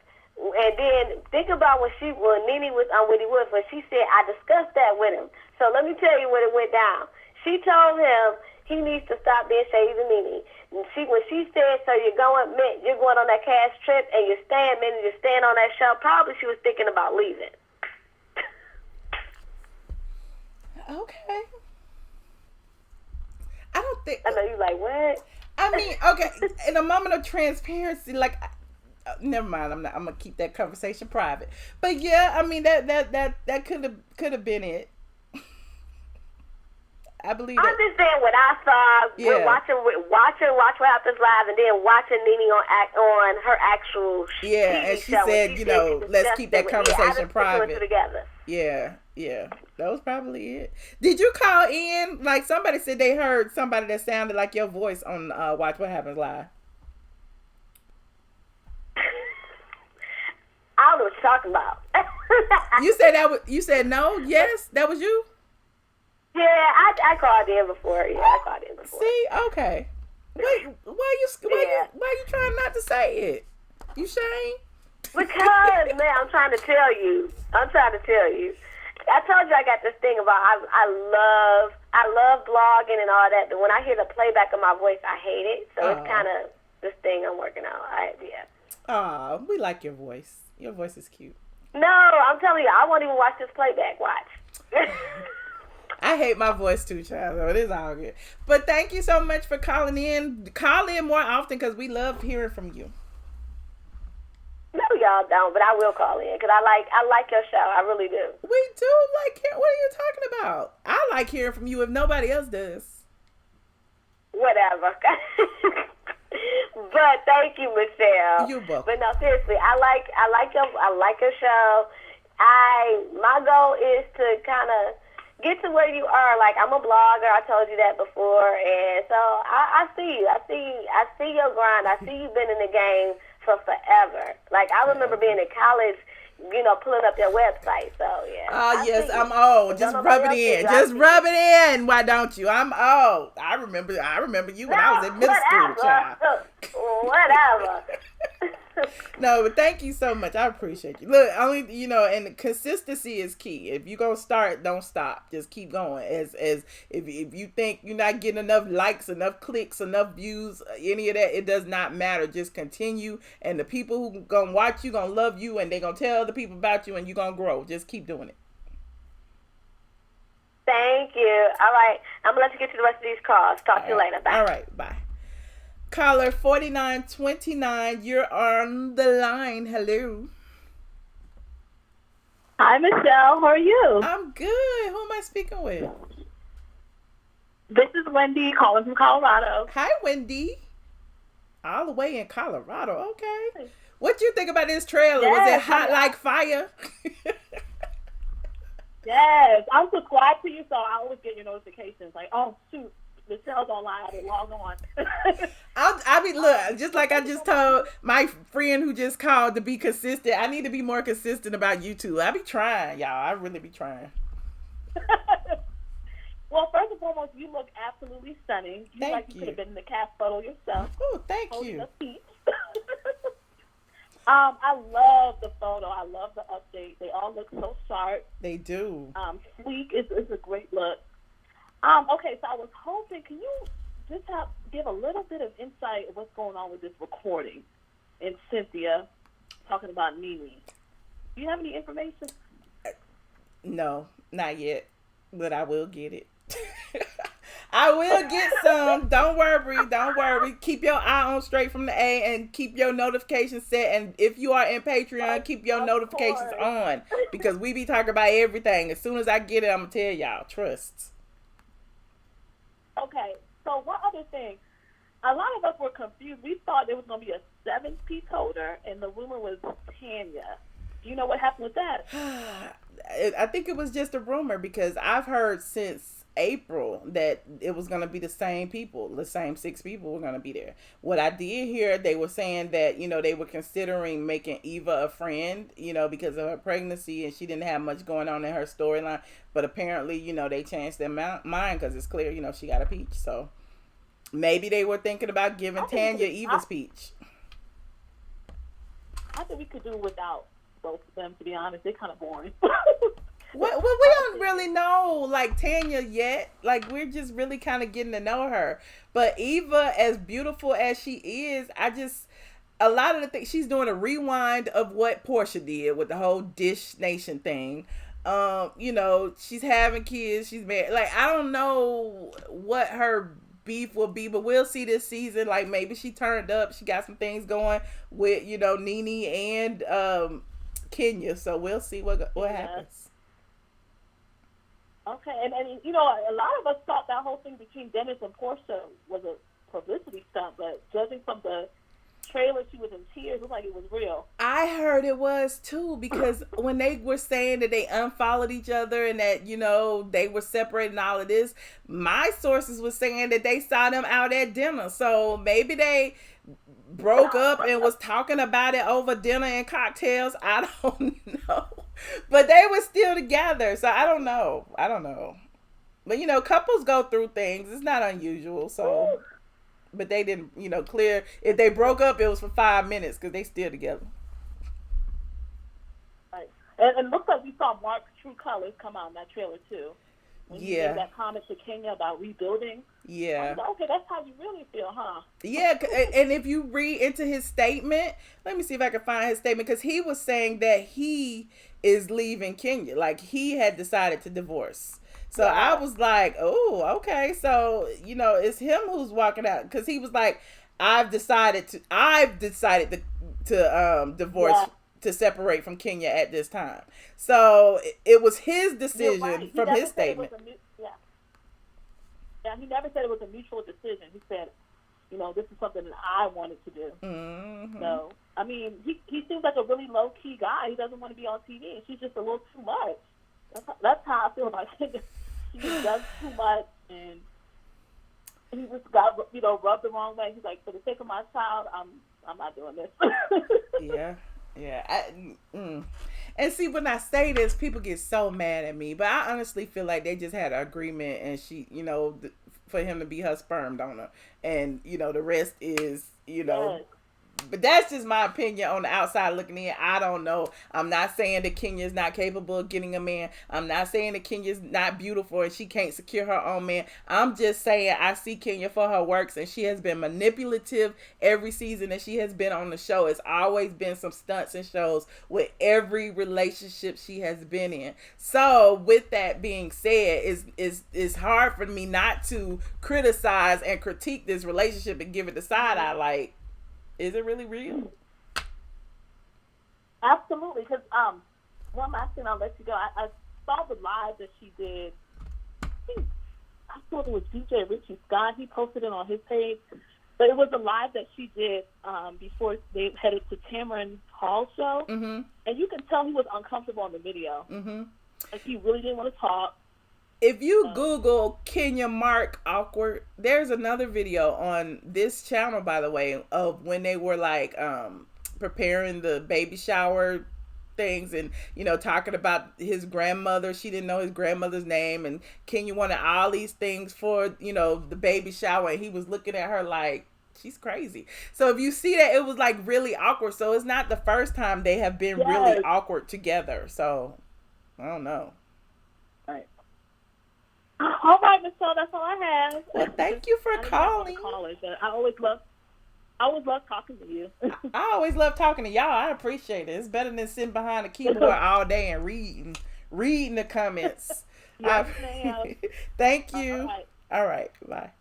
and then think about when Nene was on Wendy Williams, when she said, I discussed that with him. So let me tell you when it went down. She told him he needs to stop being shady to Nene. And when she said, so you're going on that cash trip and you're staying on that show, probably she was thinking about leaving.
Okay. I don't think.
I know you like, what?
I mean, okay, in a moment of transparency, like, never mind. I'm gonna keep that conversation private. But yeah, I mean that could have been it. I believe.
I'm just saying what I saw. Yeah. Watching Watch What Happens Live, and then watching Nene on her actual TV
and she
show,
said, let's keep that conversation private.
Together.
Yeah, that was probably it. Did you call in? Like somebody said they heard somebody that sounded like your voice on Watch What Happens Live.
I don't know what you're talking about.
You said no? Yes, that was you.
Yeah, I called in before. Yeah, I called in before.
See, okay. Wait, why you trying not to say it? You shame?
Because man, I'm trying to tell you. I told you I got this thing about I love blogging and all that, but when I hear the playback of my voice, I hate it. So it's kind of this thing I'm working on.
We like your voice. Your voice is cute.
No, I'm telling you, I won't even watch this playback. Watch.
I hate my voice too, child. So it is all good. But thank you so much for calling in. Call in more often because we love hearing from you.
No, y'all don't, but I will call in because I like your show. I really do.
We do like hearing. What are you talking about? I like hearing from you if nobody else does.
Whatever. But thank you, Michelle.
You're welcome.
But no, seriously, I like your show. My goal is to kind of get to where you are. Like, I'm a blogger. I told you that before, and so I see you. I see your grind. I see you've been in the game for forever. Like, I remember being in college, pulling up your website. So yeah.
Oh yes, I'm old. Just rub it in. Just rub it in. Why don't you? I'm old. I remember you when I was in middle school, child.
Whatever.
No, but thank you so much. I appreciate you. Look, only and the consistency is key. If you gonna start, don't stop. Just keep going. As if you think you're not getting enough likes, enough clicks, enough views, any of that, it does not matter. Just continue, and the people who gonna watch you gonna love you, and they gonna tell other people about you, and you gonna grow. Just keep doing it.
Thank you. All right, I'm gonna let you get to the rest of these calls. Talk to you later. Bye.
All right, bye. Caller 4929, you're on the line. Hello.
Hi, Michelle. How are you?
I'm good. Who am I speaking with?
This is Wendy calling from Colorado.
Hi, Wendy. All the way in Colorado. Okay. What do you think about this trailer?
Yes,
was it hot like fire?
Yes. I'm subscribed to you, so I always get your notifications. Like, oh, shoot. Michelle's online. I log on.
I mean, look, just like I just told my friend who just called to be consistent, I need to be more consistent about YouTube. I be trying, y'all. I really be trying.
Well, first and foremost, you look absolutely stunning. You
Thank
like you could have been in the cast photo yourself.
Oh, thank
holding
you.
a peach. I love the photo. I love the update. They all look so sharp.
They do.
Sleek is a great look. Okay, so I was hoping, can you just give a little bit of insight of what's going on with this recording and Cynthia talking about Nene? Do you have any information?
No, not yet, but I will get it. I will get some. Don't worry. Keep your eye on Straight from the A and keep your notifications set. And if you are in Patreon, keep your notifications on because we be talking about everything. As soon as I get it, I'm going to tell y'all. Trust.
Okay, so one other thing. A lot of us were confused. We thought there was going to be a 7-piece holder, and the rumor was Tanya. Do you know what happened with that?
I think it was just a rumor because I've heard since April that it was going to be the same people, the same 6 people were going to be there. What I did hear, they were saying that, they were considering making Eva a friend, because of her pregnancy and she didn't have much going on in her storyline. But apparently, they changed their mind because it's clear, she got a peach. So maybe they were thinking about giving Tanya Eva's peach.
I think we could do without both of them, to be honest. They're kind of boring.
Well, we don't really know, Tanya yet. We're just really kind of getting to know her. But Eva, as beautiful as she is, a lot of the things, she's doing a rewind of what Porsha did with the whole Dish Nation thing. She's having kids, she's married. I don't know what her beef will be, but we'll see this season. Maybe she turned up, she got some things going with, Nene and Kenya. So we'll see what happens.
Okay, and a lot of us thought that whole thing between Dennis and Porsha was a publicity stunt, but judging from the trailer, she was in tears. It looked like it was real.
I heard it was too, because when they were saying that they unfollowed each other and that, they were separated and all of this, my sources were saying that they saw them out at dinner. So maybe they broke up and was talking about it over dinner and cocktails. I don't know. But they were still together. So I don't know. But, couples go through things. It's not unusual. So, but they didn't, clear. If they broke up, it was for 5 minutes because they still together.
Right. And it looks like we saw Mark's true colors come out in that trailer, too. When he made that comment to Kenya about rebuilding.
Yeah.
Like, okay, that's how you really feel, huh?
Yeah, and if you read into his statement, let me see if I can find his statement, because he was saying that he is leaving Kenya. He had decided to divorce. So I was like, oh, okay. So, it's him who's walking out, because he was like, I've decided to divorce, to separate from Kenya at this time. So it was his decision from his statement.
Yeah, he never said it was a mutual decision. He said, this is something that I wanted to do.
Mm-hmm.
So, I mean, he seems like a really low-key guy. He doesn't want to be on TV. She's just a little too much. That's how I feel about him. She just does too much, and he just got, rubbed the wrong way. He's like, for the sake of my child, I'm not doing this.
Yeah. And see, when I say this, people get so mad at me, but I honestly feel like they just had an agreement, and she, for him to be her sperm donor, and the rest is,
Yes.
But that's just my opinion on the outside looking in. I don't know. I'm not saying that Kenya is not capable of getting a man. I'm not saying that Kenya is not beautiful and she can't secure her own man. I'm just saying I see Kenya for her works, and she has been manipulative every season that she has been on the show. It's always been some stunts and shows with every relationship she has been in. So with that being said, it's hard for me not to criticize and critique this relationship and give it the side eye. Is it really real?
Absolutely, because one last thing, I'll let you go. I saw the live that she did. I thought it was DJ Richie Scott. He posted it on his page. But it was a live that she did before they headed to Tamron Hall's show.
Mm-hmm.
And you can tell he was uncomfortable on the video.
Mm-hmm.
He really didn't want to talk.
If you Google Kenya Mark awkward, there's another video on this channel, by the way, of when they were like preparing the baby shower things and, you know, talking about his grandmother. She didn't know his grandmother's name, and Kenya wanted all these things for, you know, the baby shower, and he was looking at her like she's crazy. So if you see that, it was like really awkward. So it's not the first time they have been really awkward together. So I don't know.
Right. All right, Michelle, that's all I have.
Well, thank you for calling.
I always love talking to you.
I always love talking to y'all. I appreciate it. It's better than sitting behind a keyboard all day and reading the comments.
Yes,
thank you. All right, bye.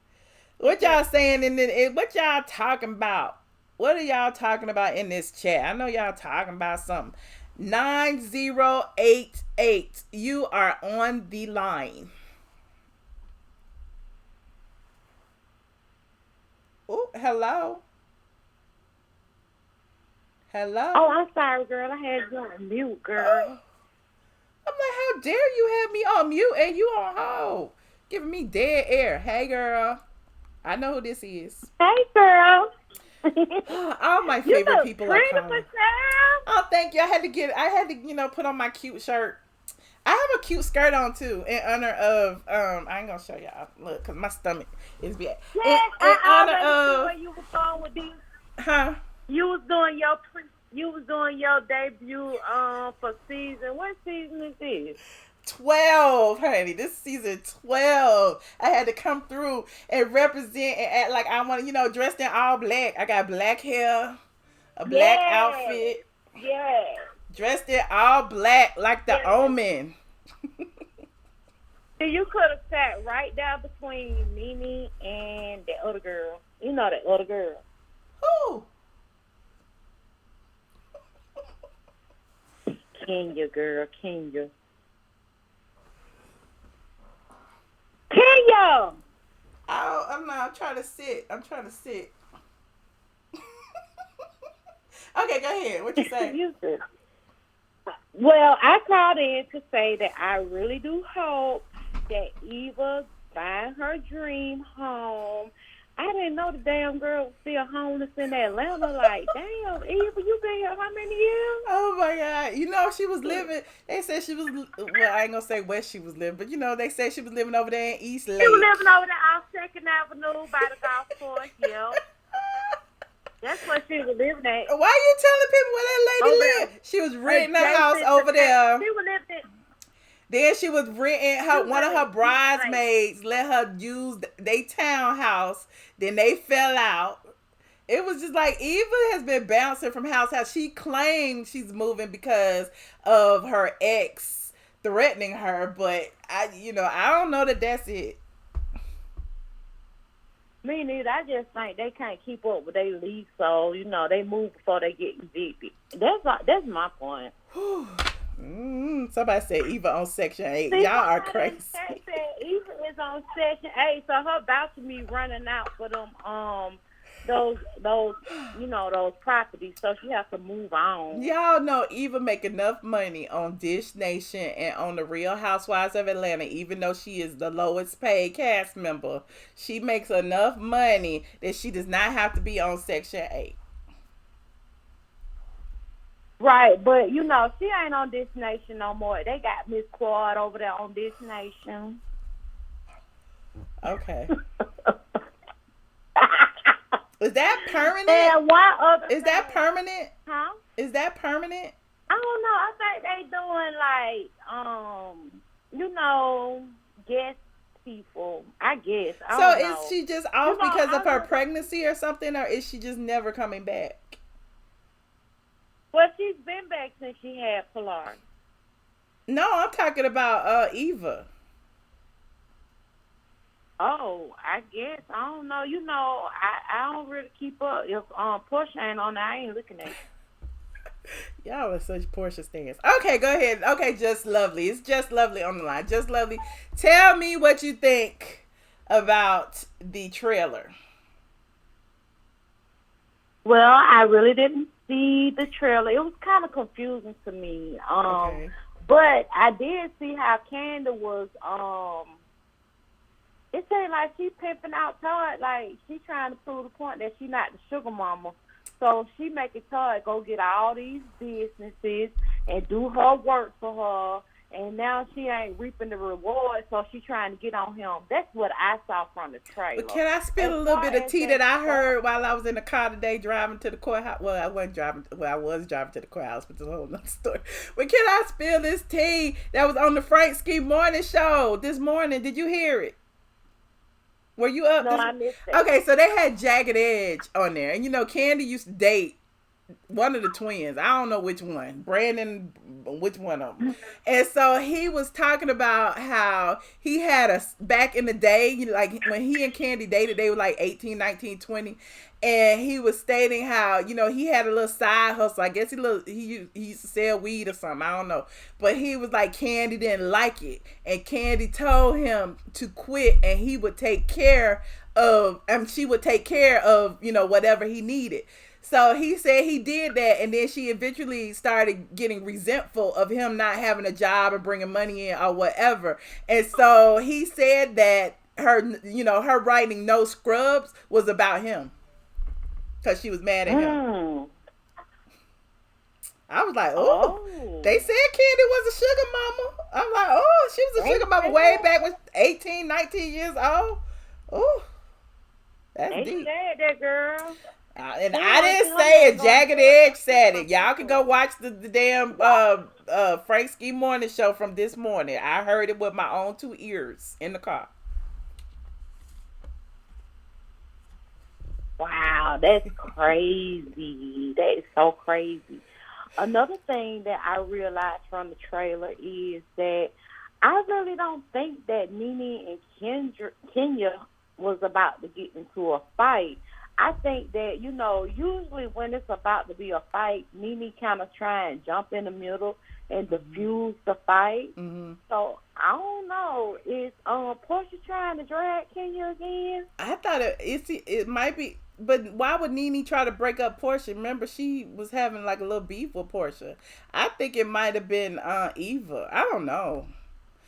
What y'all saying what y'all talking about? What are y'all talking about in this chat? I know y'all talking about something. 9088. You are on the line. Oh, hello. Hello.
Oh, I'm sorry, girl. I had you on mute, girl.
Oh. I'm like, how dare you have me on mute and you on hold? Giving me dead air. Hey, girl. I know who this is.
Hey, girl.
All my favorite people are calling.
Michelle.
Oh, thank you. I had to, you know, put on my cute shirt. I have a cute skirt on too, in honor of I ain't gonna show y'all. Look, cause my stomach is bad.
Yes,
in honor of
where you was going with these.
Huh?
You was doing your debut for season. What season is this?
12, honey. This season 12. I had to come through and represent and act like I want to, you know, dressed in all black. I got black hair, a black outfit.
Yeah.
Dressed in all black like the Omen.
You could have sat right down between Nene and the other girl. You know that other girl.
Who?
Kenya, girl. Kenya. Kenya!
Oh, I'm trying to sit. Okay, go ahead. What you say?
Well, I called in to say that I really do hope that Eva buying her dream home. I didn't know the damn girl was still homeless in Atlanta. Like, damn, Eva, you been here how many years?
Oh, my God. You know, she was living, they said she was, well, I ain't going to say where she was living, but, you know, they said she was living over there in East Lake.
She was living over there off 2nd Avenue by the golf course, yeah. That's where she was living at.
Why are you telling people where that lady lived? She was renting a house over there.
She was living.
Then she was renting one of her bridesmaids let her use their townhouse. Then they fell out. It was just like Eva has been bouncing from house to house. She claimed she's moving because of her ex threatening her, but I don't know that that's it.
Me neither. I just think they can't keep up with their lease, so they move before they get evicted. That's my point.
Somebody said Eva on Section 8.
See,
y'all are crazy.
Said Eva is on Section 8, so her voucher me running out for them those properties, so she has to move on.
Y'all know Eva make enough money on Dish Nation and on the Real Housewives of Atlanta, even though she is the lowest paid cast member. She makes enough money that she does not have to be on Section 8.
Right, but she ain't on Dish Nation no more. They got Miss Quad over there on Dish Nation.
Okay. Is that permanent?
And
is that permanent?
Huh?
Is that permanent?
I don't know. I think they doing guest people. I guess. I don't know.
Is she just off because of her pregnancy or something, or is she just never coming back?
Well, she's been back since she had Pilar.
No, I'm talking about Eva.
Oh, I guess. I don't know. I don't really keep up. If Porsha ain't on there, I ain't looking at it.
Y'all are such Porsha stands. Okay, go ahead. Okay, Just Lovely. It's Just Lovely on the line. Just Lovely. Tell me what you think about the trailer. Well,
I really didn't see the trailer. It was kind of confusing to me.
Okay.
But I did see how Kandi was, it seemed like she pimping out Todd, like she trying to prove the point that she not the sugar mama. So she making Todd go get all these businesses and do her work for her, and now she ain't reaping the reward, so she trying to get on him. That's what I saw from the trailer.
But can I spill a little bit of tea that I heard while I was in the car today driving to the courthouse? Well, I wasn't driving. Well, I was driving to the courthouse, but it's a whole nother story. But can I spill this tea that was on the Frank Ski morning show this morning? Did you hear it? Were you up?
No, I missed it.
Okay, so they had Jagged Edge on there, and you know, Kandi used to date one of the twins. I don't know which one, Brandon, which one of them. And so he was talking about how he had a back in the day, you know, like when he and Kandi dated, they were like 18, 19, 20. And he was stating how, you know, he had a little side hustle. I guess he used to sell weed or something. I don't know. But he was like, Kandi didn't like it. And Kandi told him to quit, and he would take care of, she would take care of, you know, whatever he needed. So he said he did that, and then she eventually started getting resentful of him not having a job or bringing money in or whatever. And so he said that her writing No Scrubs was about him because she was mad at him. I was like, oh, they said Kandi was a sugar mama. I'm like, oh, she was a sugar mama way back when 18, 19 years old. Oh, that's deep.
They said that, girl.
And I didn't say it. Jagged Edge said it. Y'all can go watch the damn Frank Ski morning show from this morning. I heard it with my own 2 ears in the car.
Wow, that's crazy. That is so crazy. Another thing that I realized from the trailer is that I really don't think that Nene and Kenya was about to get into a fight. I think that, you know, usually when it's about to be a fight, Nene kind of try and jump in the middle and diffuse the fight. Mm-hmm. So, I don't know. Is Porsha trying to drag Kenya again?
I thought it might be. But why would Nene try to break up Porsha? Remember, she was having like a little beef with Porsha. I think it might have been Eva. I don't know.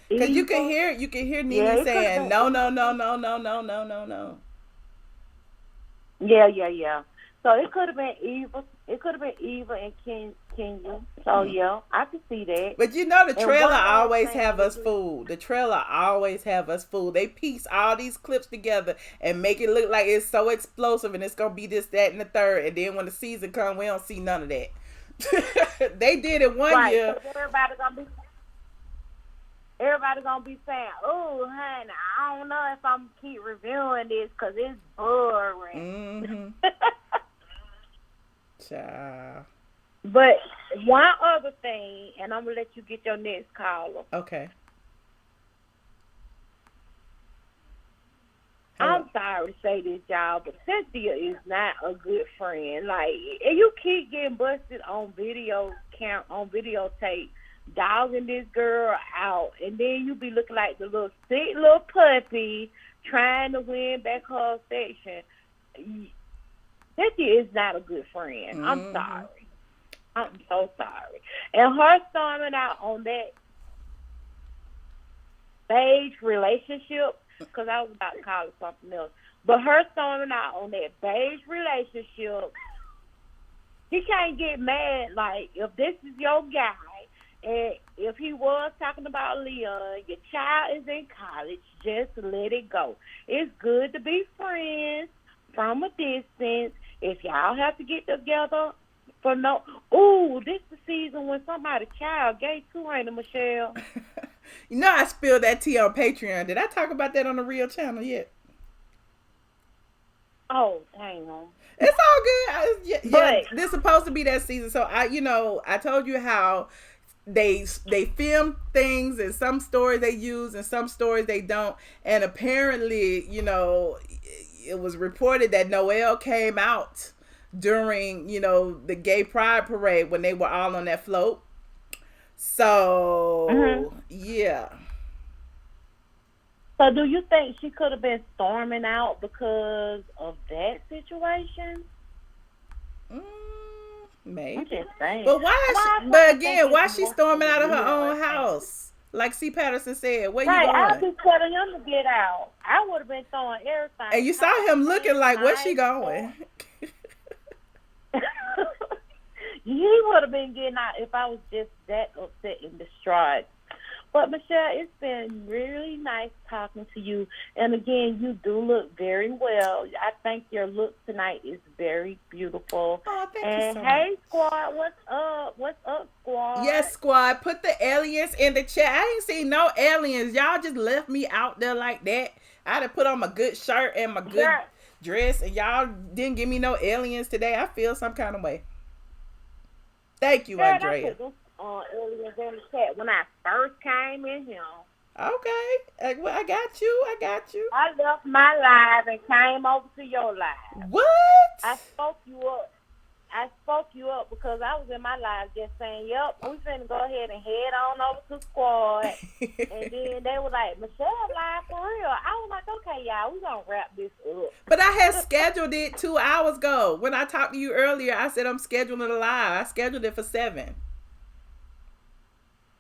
Because you can hear Nene saying, no.
Yeah. So it could have been Eva. It could have been Eva and Kenya. So yeah, I can see that.
But you know, the trailer always have us fooled. The trailer always have us fooled. They piece all these clips together and make it look like it's so explosive and it's gonna be this, that, and the third. And then when the season comes, we don't see none of that. They did it one year.
So everybody's gonna be saying, "Oh, honey, I don't know if I'm keep reviewing this because it's boring." Mm-hmm.
Child.
But one other thing, and I'm gonna let you get your next caller.
Okay.
I'm sorry to say this, y'all, but Cynthia is not a good friend. Like, and you keep getting busted on videotape, dogging this girl out, and then you be looking like the little sick little puppy trying to win back her affection. Cynthia is not a good friend. Mm-hmm. I'm sorry. I'm so sorry. And her storming out on that beige relationship, because I was about to call it something else, but her storming out on that beige relationship, he can't get mad. Like, if this is your guy, and if he was talking about Leon, your child is in college, just let it go. It's good to be friends from a distance. If y'all have to get together for this is the season when somebody's child gay too, ain't it, Michelle?
You know I spilled that tea on Patreon. Did I talk about that on the Real channel yet?
Oh, dang.
It's all good. But this is supposed to be that season. So I told you how they film things, and some stories they use and some stories they don't. And apparently, it was reported that Noelle came out during, the gay pride parade when they were all on that float. So, yeah.
So do you think she could have been storming out because of that situation?
Maybe.
I'm just saying.
But why?
Why
But again, why
is
she
more
storming out of her
real
own
and fake?
house? Like C. Patterson said, where
Right,
you
I've
going?
been telling him to get out. I would have been throwing everything.
And you saw him looking like, where's she going?
He would have been getting out if I was just that upset and distraught. But Michelle, it's been really nice talking to you. And again, you do look very well. I think your look tonight is very beautiful.
Oh, thank you
And
so
hey,
much.
squad, what's up? What's up, squad?
Yes, squad. Put the aliens in the chat. I ain't seen no aliens. Y'all just left me out there like that. I had to put on my good shirt and my good dress, and y'all didn't give me no aliens today. I feel some kind of way. Thank you, Andrea.
I put those aliens in the chat when I first came in here.
Okay. Well, I got you.
I left my live and came over to your live.
What?
I spoke you up because I was in my live just saying, yep, we finna go ahead and head on over to squad. And then they were like, Michelle live for real. I was like, okay, y'all, we gonna wrap this up.
But I had scheduled it 2 hours ago. When I talked to you earlier, I said I'm scheduling it live. I scheduled it for 7.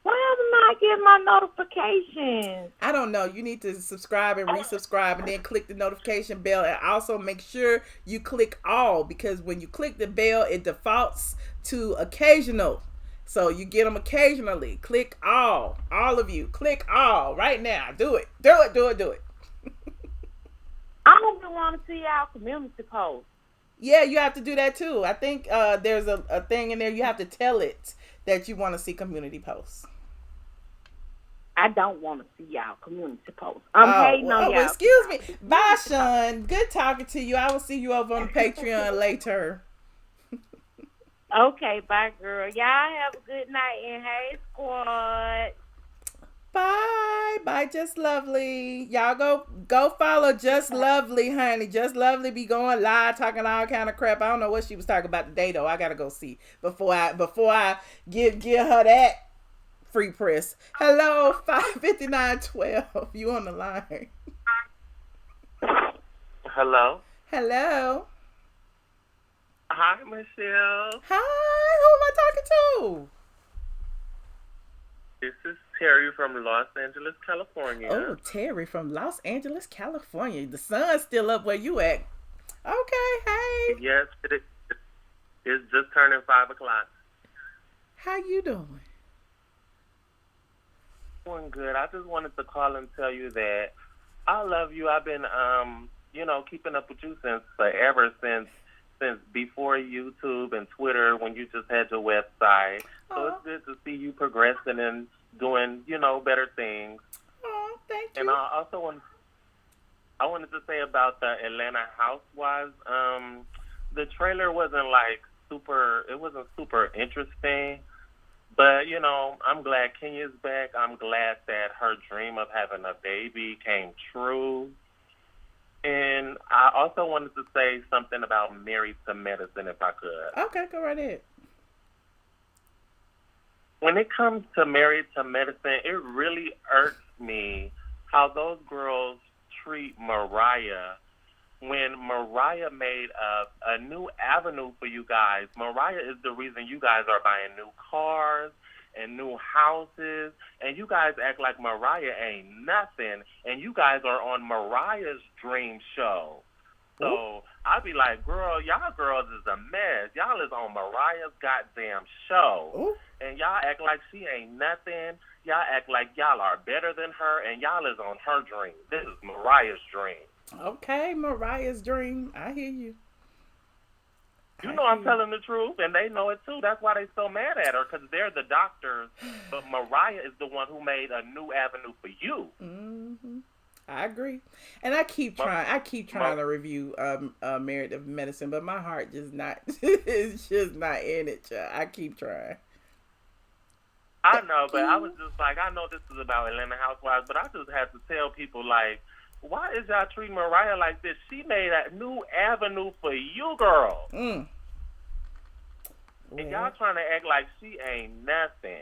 Why am I not getting my notifications?
I don't know. You need to subscribe and resubscribe and then click the notification bell. And also make sure you click all, because when you click the bell, it defaults to occasional. So you get them occasionally. Click all. All of you. Click all right now. Do it. Do it.
I don't even want to see our community post.
Yeah, you have to do that too. I think there's a thing in there. You have to tell it that you want to see community posts.
I don't want to see y'all community posts. I'm hating on y'all.
Excuse me. Bye, Sean. Good talking to you. I will see you over on the Patreon later.
Okay, bye, girl. Y'all have a good night, and hey, squad.
Bye, Just Lovely. Y'all go follow Just Lovely, honey. Just Lovely be going live, talking all kind of crap. I don't know what she was talking about today, though. I gotta go see before I give her that free press. Hello, 55912. You on the line?
Hello. Hi, Michelle.
Hi. Who am I talking to?
This is Terry from Los Angeles, California.
Oh, Terry from Los Angeles, California. The sun's still up where you at. Okay, hey.
Yes, it's just turning 5 o'clock.
How you doing?
Doing good. I just wanted to call and tell you that I love you. I've been, keeping up with you since forever, since before YouTube and Twitter, when you just had your website. So it's good to see you progressing and doing, better things.
Oh, thank you.
And I also wanted to say about the Atlanta Housewives. The trailer wasn't super interesting. But, I'm glad Kenya's back. I'm glad that her dream of having a baby came true. And I also wanted to say something about Married to Medicine, if I could.
Okay, go right ahead.
When it comes to Married to Medicine, it really irks me how those girls treat Mariah. When Mariah made a new avenue for you guys, Mariah is the reason you guys are buying new cars and new houses, and you guys act like Mariah ain't nothing, and you guys are on Mariah's dream show. So I'd be like, girl, y'all girls is a mess. Y'all is on Mariah's goddamn show, and y'all act like she ain't nothing. Y'all act like y'all are better than her, and y'all is on her dream. This is Mariah's dream.
Okay, Mariah's dream. I hear you.
I'm telling the truth, and they know it too. That's why they so mad at her, because they're the doctors, but Mariah is the one who made a new avenue for you.
Mm-hmm. I agree, and I keep trying to review Married to Medicine, but my heart just not it's just not in it, child. I keep trying.
I know, but I was just like, I know this is about Atlanta Housewives, but I just had to tell people, like, why is y'all treating Mariah like this? She made a new avenue for you, girl. And y'all trying to act like she ain't nothing.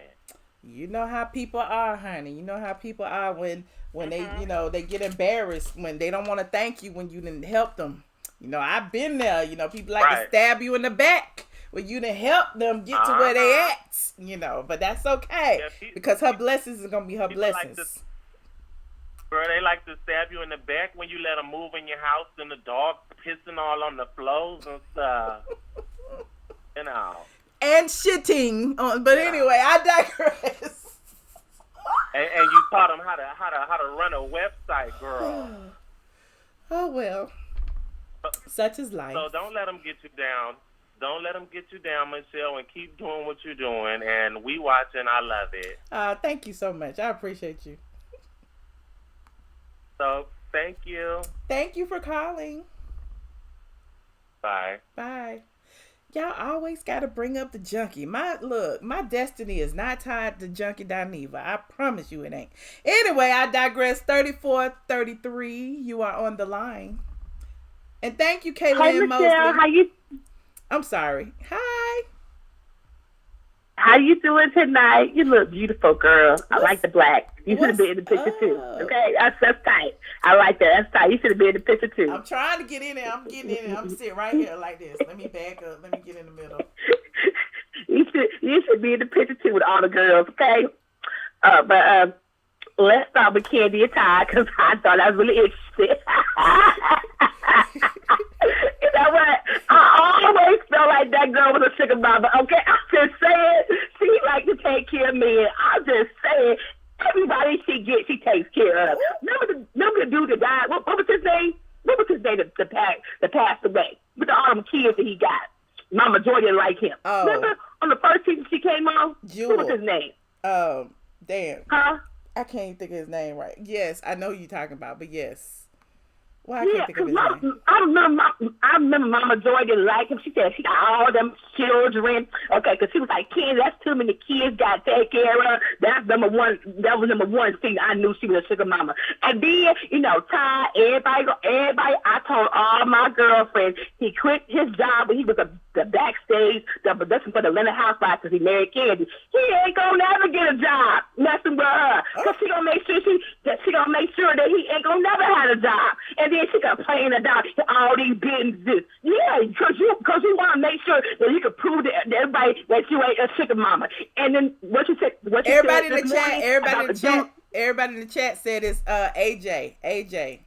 You know how people are, honey. You know how people are when they, they get embarrassed, when they don't want to thank you when you didn't help them. I've been there. People like to stab you in the back Well, you done help them get to where they at, you know. But that's okay because her blessings is gonna be her blessings.
Girl, they like to stab you in the back when you let them move in your house and the dog pissing all on the floors and stuff. You know. And
shitting. But anyway, I digress.
And you taught them how to run a website, girl.
Oh, well. Such is life.
So don't let them get you down. Don't let them get you down, Michelle, and keep doing what you're doing. And we watching. I love it.
Thank you so much. I appreciate you.
So, thank you.
Thank you for calling.
Bye.
Bye. Y'all always got to bring up the junkie. My destiny is not tied to junkie Dineva. I promise you it ain't. Anyway, I digress. 3433, you are on the line. And thank you, ATLien Mosley.
How you?
I'm sorry. Hi.
How you doing tonight? You look beautiful, girl. I like the black. You should have been in the picture too. Okay, that's tight. I like that. That's tight. You should have been in the picture too.
I'm trying to get in there. I'm getting in there. I'm sitting right here like this. Let me back up. Let me get in the middle.
You should be in the picture too with all the girls. Okay, but let's start with Kandi and Ty because I thought I was really interested. You know what? I always felt like that girl was a sugar mama. Okay, I'm just saying she like to take care of me. I'm just saying everybody she gets, she takes care of. Remember the dude that died? What was his name? What was his name that passed away with all them kids that he got? Mama Joy didn't like him.
Oh.
Remember on the first season she came on?
Jewel.
What was his name?
Damn.
Huh?
I can't think of his name right. Yes, I know who you're talking about, but yes. Why I can't think of his name?
I remember Mama Joy didn't like him. She said she got all them children. Okay, because she was like, Ken, that's too many kids got to take care of. That's number one. That was number one thing I knew she was a sugar mama. And then, you know, Ty, everybody, I told all my girlfriends he quit his job when he was the backstage, the production for the Atlanta Housewives because he married Kandi. He ain't gonna never get a job messing with her because she gonna make sure that he ain't gonna never have a job. And then she complain about all these businesses. Yeah, because you want to make sure that you can prove to everybody that you ain't a sugar mama. And then what you said,
everybody in the chat said it's AJ.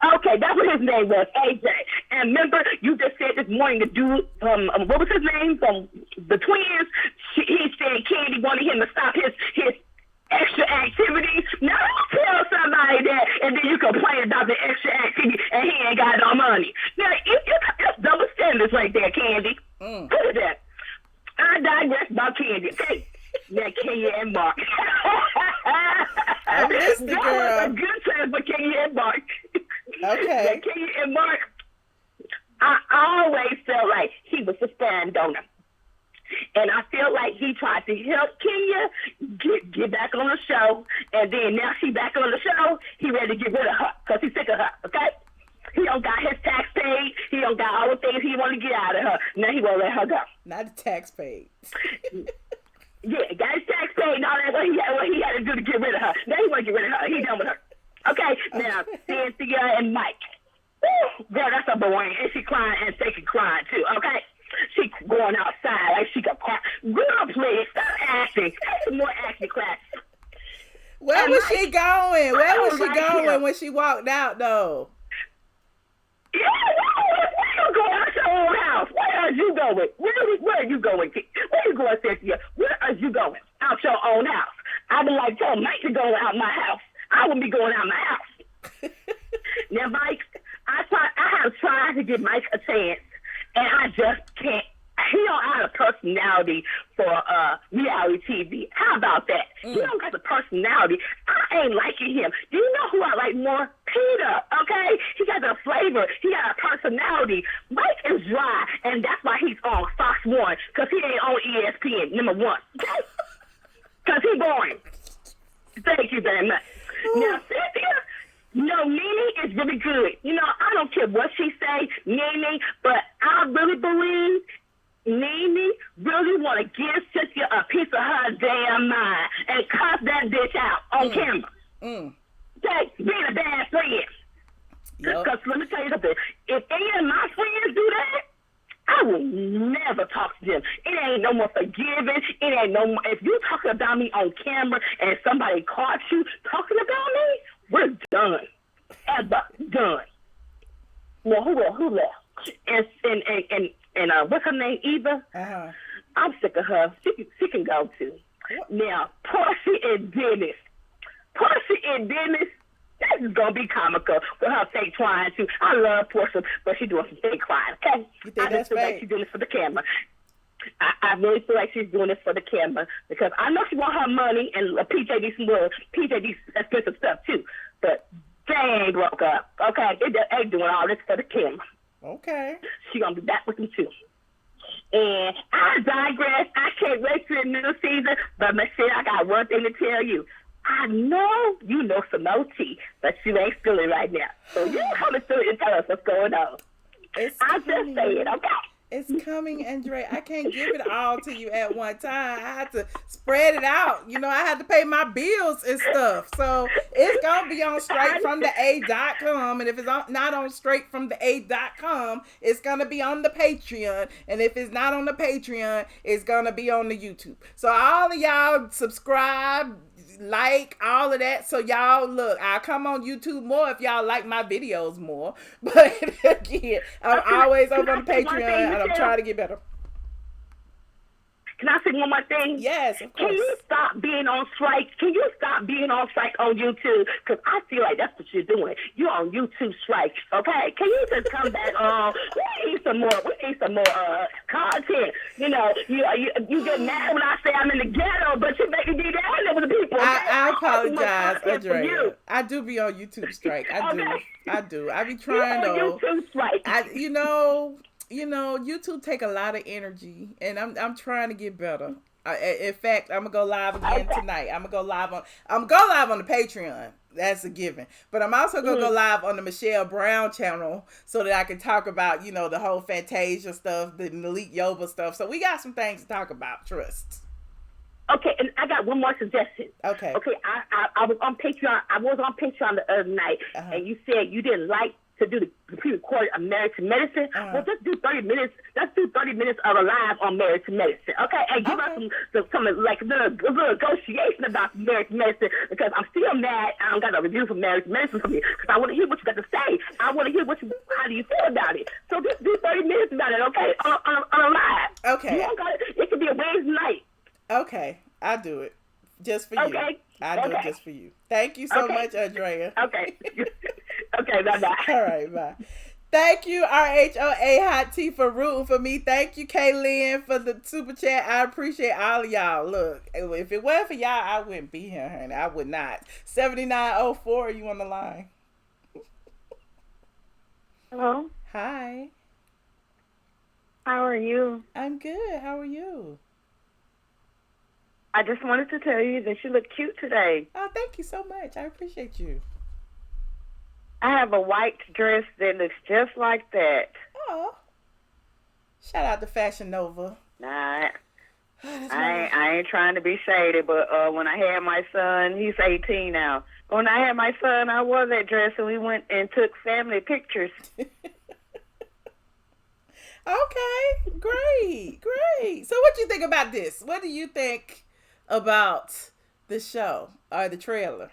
Okay, that's what his name was, AJ. And remember, you just said this morning the dude, what was his name? The twins. He said Kandi wanted him to stop his extra activities. Now tell somebody that, and then you complain about the extra activity, and he ain't got no money. Now it's double standards right there, Kandi. Look at that. I digress about Kandi. Okay. Yeah, Kenya and Mark.
I missed the girl.
That was a good time for Kenya and Mark.
Okay.
Yeah, Kenya and Mark. I always felt like he was a sperm donor. And I feel like he tried to help Kenya get back on the show. And then now she back on the show, he ready to get rid of her because he's sick of her, okay? He don't got his tax paid. He don't got all the things he want to get out of her. Now he won't let her go.
Not the tax paid.
Yeah, got his tax paid and all that. What he had to do to get rid of her. Now he want to get rid of her. He done with her. Okay, now Cynthia and Mike. Woo, girl, that's so boring. And she crying and Stacey crying too, okay? She going outside like she could cry. Girl, please, stop acting. Take some more acting class.
Where was she going? Where was she going when she walked out, though?
Yeah, where you going out your own house? Where are you going? Where are you going? Where you going, Cynthia? Where are you going? Out your own house. I would like tell Mike to go out my house. I wouldn't be going out my house. Now, Mike, I have tried to give Mike a chance, and I just can't. He don't have a personality for reality TV. How about that? He don't got the personality. I ain't liking him. Do you know who I like more? Peter, okay? He got the flavor. He got a personality. Mike is dry, and that's why he's on Fox 1, because he ain't on ESPN, number one. Okay? Because he boring. Thank you very much. Now, Cynthia, Nene is really good. You know, I don't care what she say, Nene, but I really believe Nene really want to give Cynthia a piece of her damn mind and cuss that bitch out on camera. Okay, being a bad friend. Because let me tell you something. If any of my friends do that, I will never talk to them. It ain't no more forgiving. It ain't no more. If you talking about me on camera and somebody caught you talking about me, we're done. Ever done. Well, who left? And what's her name? Eva. I'm sick of her. She can go too. Now, Porsha and Dennis. This is gonna be comical with her fake crying too. I love Porsha, but she's doing some fake crying. Okay,
You think
I
that's
just feel like
fake?
she's doing it for the camera. I really feel like she's doing it for the camera because I know she want her money and PJ needs some more. PJ needs expensive stuff too, but they ain't broke up. Okay, they ain't doing all this for the camera.
Okay.
She gonna be back with them too. And I digress. I can't wait for the new season, but Michelle, I got one thing to tell you. I know you know some OT, but you ain't feeling right now. So you come and feel it and tell us what's going on. I'm just saying, okay?
It's coming, Andre. I can't give it all to you at one time. I have to spread it out. You know, I have to pay my bills and stuff. So it's going to be on straightfromtheA.com. And if it's not on straightfromtheA.com, it's going to be on the Patreon. And if it's not on the Patreon, it's going to be on the YouTube. So all of y'all subscribe, like, all of that. So y'all, look, I'll come on YouTube more if y'all like my videos more. But again, I'm always over on the Patreon, and I'm trying to get better.
Can I say one more thing?
Yes, of course.
Can you stop being on strike? Can you stop being on strike on YouTube? Because I feel like that's what you're doing. You're on YouTube strike, okay? Can you just come back on? We need some more content. You know, you get mad when I say I'm in the ghetto, but you make me be down there with the people. Okay?
I apologize, Andrea. I do be on YouTube strike. I do. I be trying though.
YouTube strike.
You know, YouTube take a lot of energy, and I'm trying to get better. In fact, I'm gonna go live again tonight. I'm gonna go live on the Patreon. That's a given. But I'm also gonna go live on the Michelle Brown channel so that I can talk about, you know, the whole Fantasia stuff, the Malik Yoba stuff. So we got some things to talk about. Trust.
Okay, and I got one more suggestion.
Okay.
Okay, I was on Patreon. I was on Patreon the other night, and you said you didn't like to do the pre-recorded of Married to Medicine. Well, just do 30 minutes. Let's do 30 minutes of a live on Married to Medicine. Okay, and give us some like little negotiation about Married to Medicine because I'm still mad. I don't got a review for Married to Medicine from you because I want to hear what you got to say. I want to hear how do you feel about it. So just do 30 minutes about it, okay, on a live.
Okay.
You don't got it could be a Wednesday night.
Okay, I'll do it just for you.
Okay.
I'll do it just for you. Thank you so much, Andrea.
Okay. Okay, bye-bye.
All right, bye. Thank you, RHOA Hot Tea, for rooting for me. Thank you, ATLien, for the super chat. I appreciate all of y'all. Look, if it wasn't for y'all, I wouldn't be here, honey. I would not. 7904, you on the line?
Hello.
Hi.
How are you?
I'm good. How are you?
I just wanted to tell you that you look cute today.
Oh, thank you so much. I appreciate you.
I have a white dress that looks just like that.
Oh. Shout out to Fashion Nova.
Nah, I ain't trying to be shady, but when I had my son, he's 18 now. When I had my son, I wore that dress and we went and took family pictures.
Okay, great. So what you think about this? What do you think about the show or the trailer?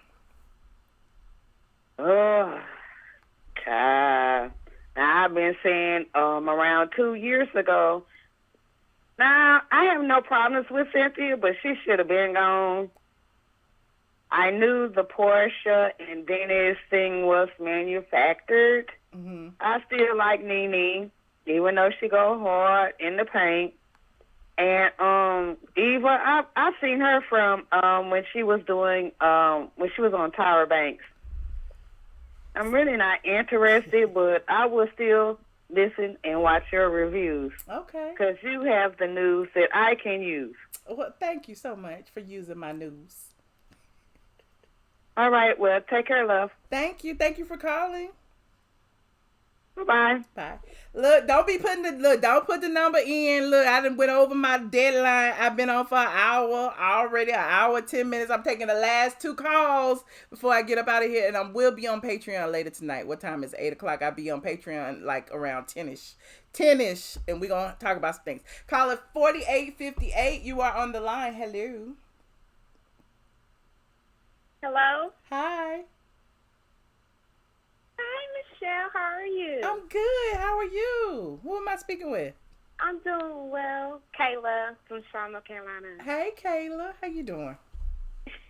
Oh, God. Now, I've been saying around 2 years ago, now, I have no problems with Cynthia, but she should have been gone. I knew the Porsha and Dennis thing was manufactured.
Mm-hmm.
I still like Nene, even though she go hard in the paint. And Eva, I've seen her from when she was doing when she was on Tyra Banks. I'm really not interested, but I will still listen and watch your reviews.
Okay.
Because you have the news that I can use.
Well, thank you so much for using my news.
All right. Well, take care, love.
Thank you. Thank you for calling.
Bye.
Bye. Look, don't put the number in. Look, I done went over my deadline. I've been on for an hour already, an hour, 10 minutes. I'm taking the last 2 calls before I get up out of here, and I will be on Patreon later tonight. What time is 8 o'clock? I'll be on Patreon like around 10-ish. 10-ish, and we're going to talk about some things. Caller 4858, you are on the line. Hello.
Hello.
Hi.
Hi, Michelle. How are you?
I'm good. How are you? Who am I speaking with?
I'm doing well. Kayla from Charlotte, North Carolina.
Hey, Kayla. How you doing?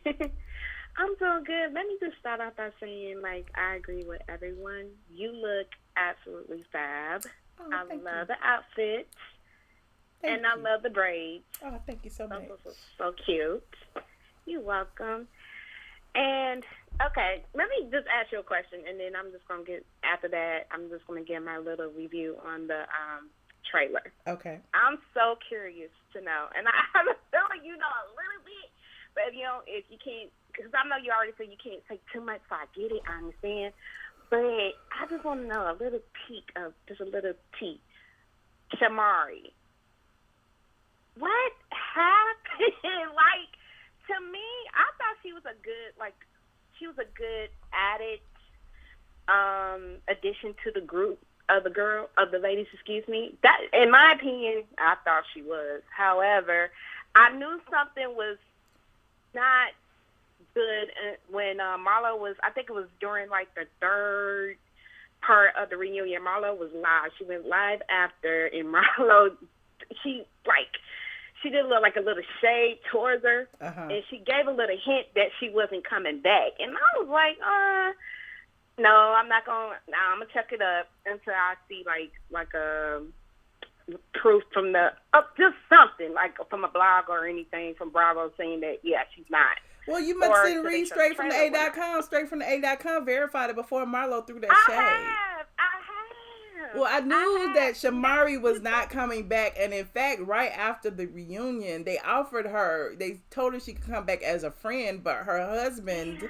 I'm doing good. Let me just start off by saying, like, I agree with everyone. You look absolutely fab.
Oh,
I love the outfit.
Thank
I
you.
love the braids.
Oh, thank you so much.
So cute. You're welcome. And, okay, let me just ask you a question, and then I'm just going to after that, I'm just going to give my little review on the trailer.
Okay.
I'm so curious to know, and I have a feeling you know a little bit, but if you can't, because I know you already said you can't say too much, so I get it, I understand, but I just want to know a little peek of, just a little tea. Shamari, what happened? Like, to me, I thought she was a good added addition to the group of the ladies, excuse me. That, in my opinion, I thought she was. However, I knew something was not good when Marlo was, I think it was during like the third part of the reunion. Marlo was live. She went live after, and Marlo, she did like a little shade towards her, and she gave a little hint that she wasn't coming back. And I was like, no, I'm not going to, I'm going to check it up until I see like a proof from just something, like from a blog or anything from Bravo saying that, yeah, she's not.
Well, you must read straight from the A.com. Straight from the A.com verified it before Marlo threw that shade.
I have.
Well, I knew that Shamari was not coming back, and in fact, right after the reunion, they told her she could come back as a friend, but her husband,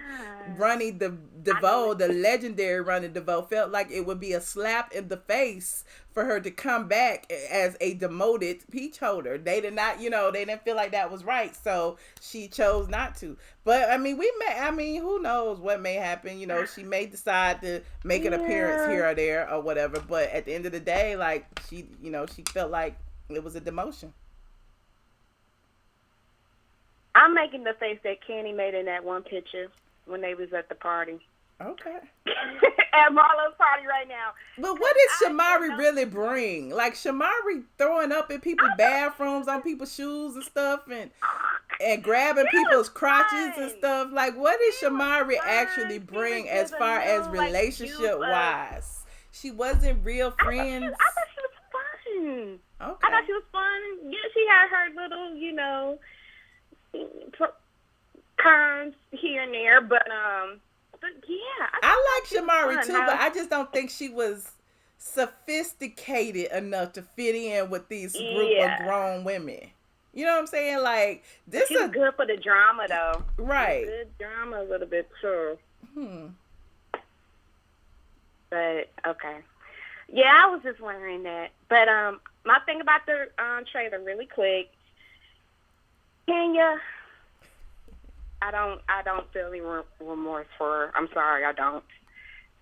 Ronnie DeVoe, the legendary Ronnie DeVoe, felt like it would be a slap in the face for her to come back as a demoted peach holder. They did not, they didn't feel like that was right, so she chose not to. But who knows what may happen? She may decide to make an appearance here or there or whatever. But at the end of the day, like she felt like it was a demotion.
I'm making the face that Kandi made in that one picture when they was at the party.
Okay.
At Marlo's party right now.
But what did Shamari really bring? Like Shamari throwing up in people's bathrooms, on people's shoes and stuff, and grabbing people's crotches and stuff. Like, what did Shamari actually bring as far as relationship wise? She wasn't real friends.
I thought she was fun.
Okay.
I thought she was fun. Yeah, she had her little, cons here and there, but yeah.
I like Shamari too, but I just don't think she was sophisticated enough to fit in with these group of grown women. You know what I'm saying? Like, this is
good for the drama, though.
Right.
Good drama a little bit, too. But, okay. Yeah, I was just wondering that. But my thing about the trailer, really quick, Tanya, I don't feel any remorse for her. I'm sorry, I don't.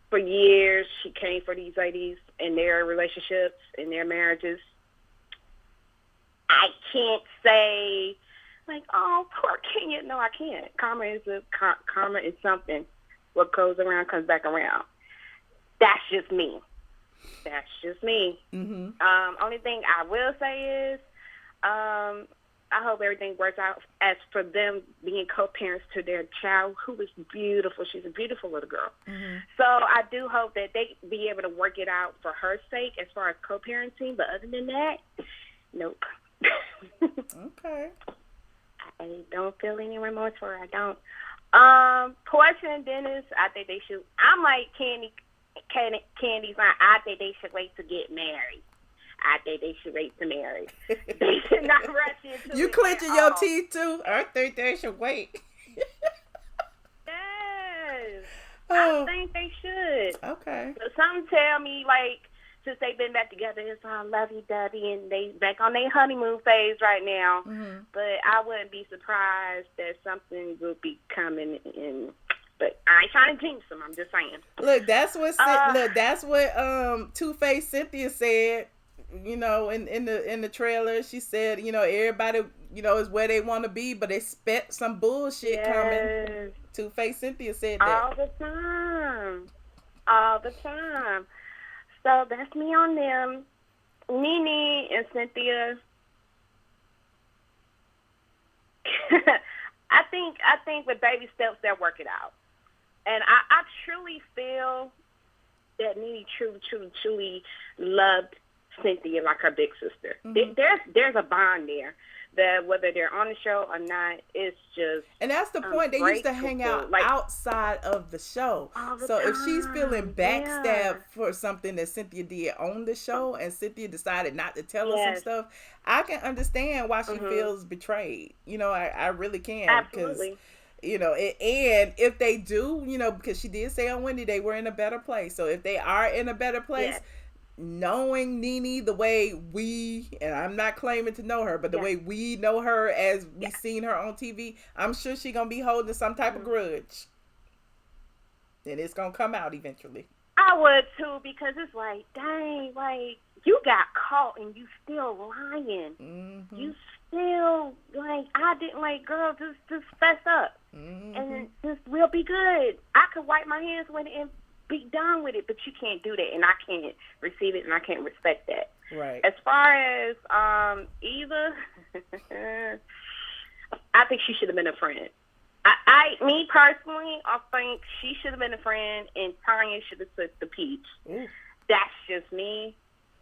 For years, she came for these ladies in their relationships, in their marriages. I can't say, like, oh, poor Kenya. No, I can't. Karma is something. What goes around comes back around. That's just me. Only thing I will say is, I hope everything works out as for them being co-parents to their child, who is beautiful. She's a beautiful little girl. So I do hope that they be able to work it out for her sake as far as co-parenting. But other than that, nope.
Okay.
I don't feel any remorse for her. I don't. Porsha and Dennis, I think they should. I'm like Candy's line. I think they should wait to get married. I think they should wait to marry. They should not rush into it.
You clenching your teeth too? I think they should wait.
Yes. I think they should.
Okay.
So some tell me, like, since they've been back together, it's all lovey-dovey, and they back on their honeymoon phase right now. But I wouldn't be surprised that something will be coming in. But I ain't trying to jinx them. I'm just saying.
Look, that's what Two-Face Cynthia said you know, in the trailer, she said, you know, everybody, you know, is where they want to be, but they expect some bullshit coming. Two-Face Cynthia said that.
All the time. So that's me on them. Nene and Cynthia. I think with baby steps they'll work it out. And I truly feel that Nene truly loved Cynthia like her big sister.
Mm-hmm.
There's a bond there that whether they're on the show or not, it's just.
And that's the point. They used to hang out outside of the show. So if she's feeling backstabbed for something that Cynthia did on the show, and Cynthia decided not to tell her some stuff, I can understand why she feels betrayed. You know, I really can.
Absolutely.
You know, and if they do, you know, because she did say on Wendy they were in a better place. So if they are in a better place, knowing Nene the way we, and I'm not claiming to know her, but the way we know her as we seen her on TV, I'm sure she's going to be holding some type of grudge. And it's going to come out eventually.
I would too, because it's like, dang, like, you got caught and you still lying.
Mm-hmm.
You still, like, I didn't, like, girl, just fess up.
Mm-hmm.
And just, we'll be good. I could wipe my hands with it and be done with it, but you can't do that, and I can't receive it, and I can't respect that.
Right.
As far as Eva, I think she should have been a friend. Me personally, I think she should have been a friend, and Tanya should have took the peach.
Ooh.
That's just me.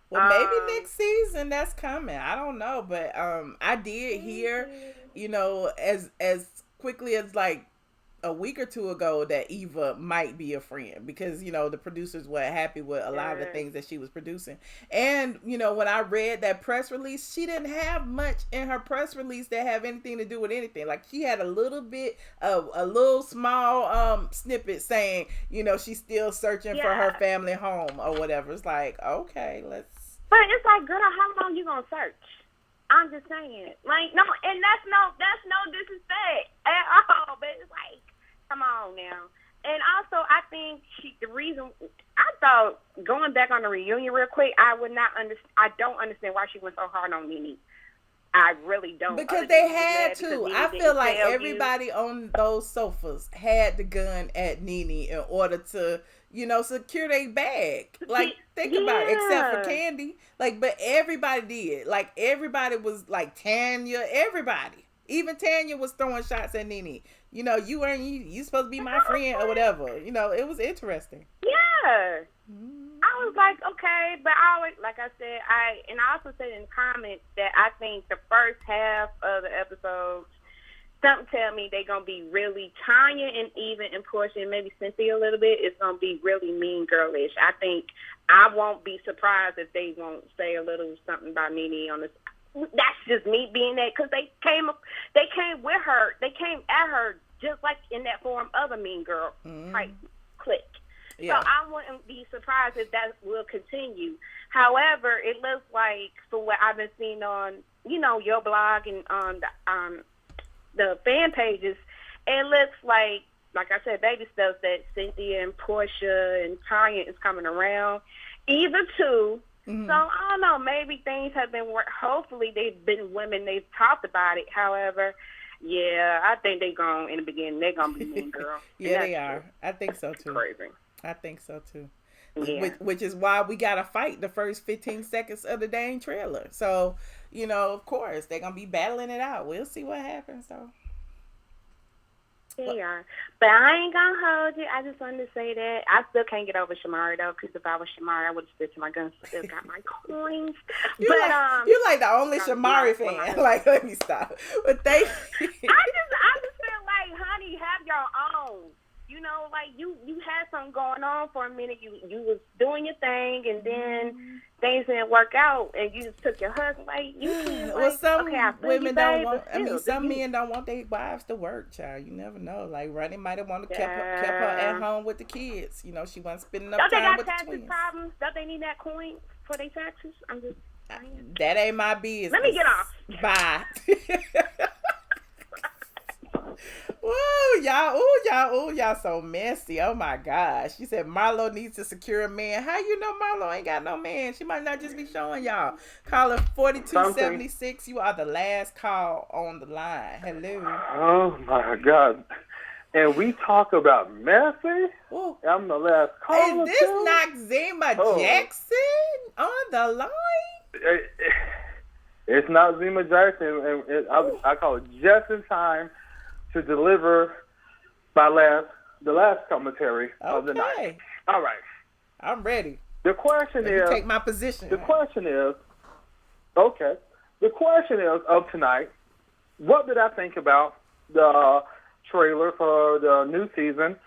Well, maybe next season that's coming. I don't know, but I did hear, you know, as quickly as like a week or two ago that Eva might be a friend, because, you know, the producers were happy with a lot of the things that she was producing. And, you know, when I read that press release, she didn't have much in her press release that have anything to do with anything. Like, she had a little bit of a little small snippet saying, you know, she's still searching for her family home or whatever. It's like, okay, let's.
But it's like, girl, how long you gonna search? I'm just saying, like, no, and that's no disrespect at all. But it's like, come on now. And also, I think the reason I thought, going back on the reunion real quick, I don't understand why she went so hard on Nene. I really don't.
Because they had to. I feel like everybody on those sofas had the gun at Nene in order to, you know, secure their bag. Like, think about it, except for Kandi. Like, but everybody did. Like, everybody was like Tanya, everybody. Even Tanya was throwing shots at Nene. You know, you supposed to be my friend or whatever. You know, it was interesting.
Yeah. I was like, okay, but I always, like I said, I also said in the comments that I think the first half of the episode, something tell me they're going to be really, Tanya and Eva and Porsha and maybe Cynthia a little bit, it's going to be really mean girlish. I think I won't be surprised if they won't say a little something about Nene on this. That's just me being that, because they came with her, they came at her just like in that form of a mean girl type clique. Yeah. So I wouldn't be surprised if that will continue. However, it looks like, for what I've been seeing on, you know, your blog and on the fan pages, it looks like I said, baby stuff, that Cynthia and Porsha and Tanya is coming around. Eva too. Mm-hmm. So I don't know. Maybe things have been hopefully they've been women. They've talked about it. However, yeah, I think they're going in the beginning. They're gonna be mean girl.
Yeah, they are. True. I think so too.
Crazy.
I think so too.
Yeah.
Which is why we gotta fight the first 15 seconds of the dang trailer. So, you know, of course they're gonna be battling it out. We'll see what happens though.
They are. But I ain't gonna hold you. I just wanted to say that I still can't get over Shamari though, because if I was Shamari, I would have stood to my guns. Still got my coins.
You're like the only Shamari fan. Like, let me stop. But I
just feel like, honey, have your own. You know, like you had something going on for a minute. You was doing your thing, and then things didn't work out, and you just took your husband. Like, you can't.
Well, some women don't want.
I mean,
some men don't want their wives to work, child. You never know. Like, Ronnie might have wanted to kept her at home with the kids. You know, she wasn't spending enough time with the twins. Don't they got taxes
problems? Don't they need that coin for their taxes? I'm just saying.
That ain't my business.
Let me get off.
Bye. Y'all y'all so messy. Oh my gosh. She said Marlo needs to secure a man. How you know Marlo ain't got no man? She might not just be showing y'all. Caller 4276. You are the last call on the line. Hello.
Oh my God. And we talk about messy.
Ooh.
I'm the last caller.
Is this Noxzema Jackson on the line?
It's not Zima Jackson, and I call it just in time to deliver the last commentary of the night. All right.
I'm ready.
The question is...
take my position.
The question is... Okay. The question is of tonight, what did I think about the trailer for the new season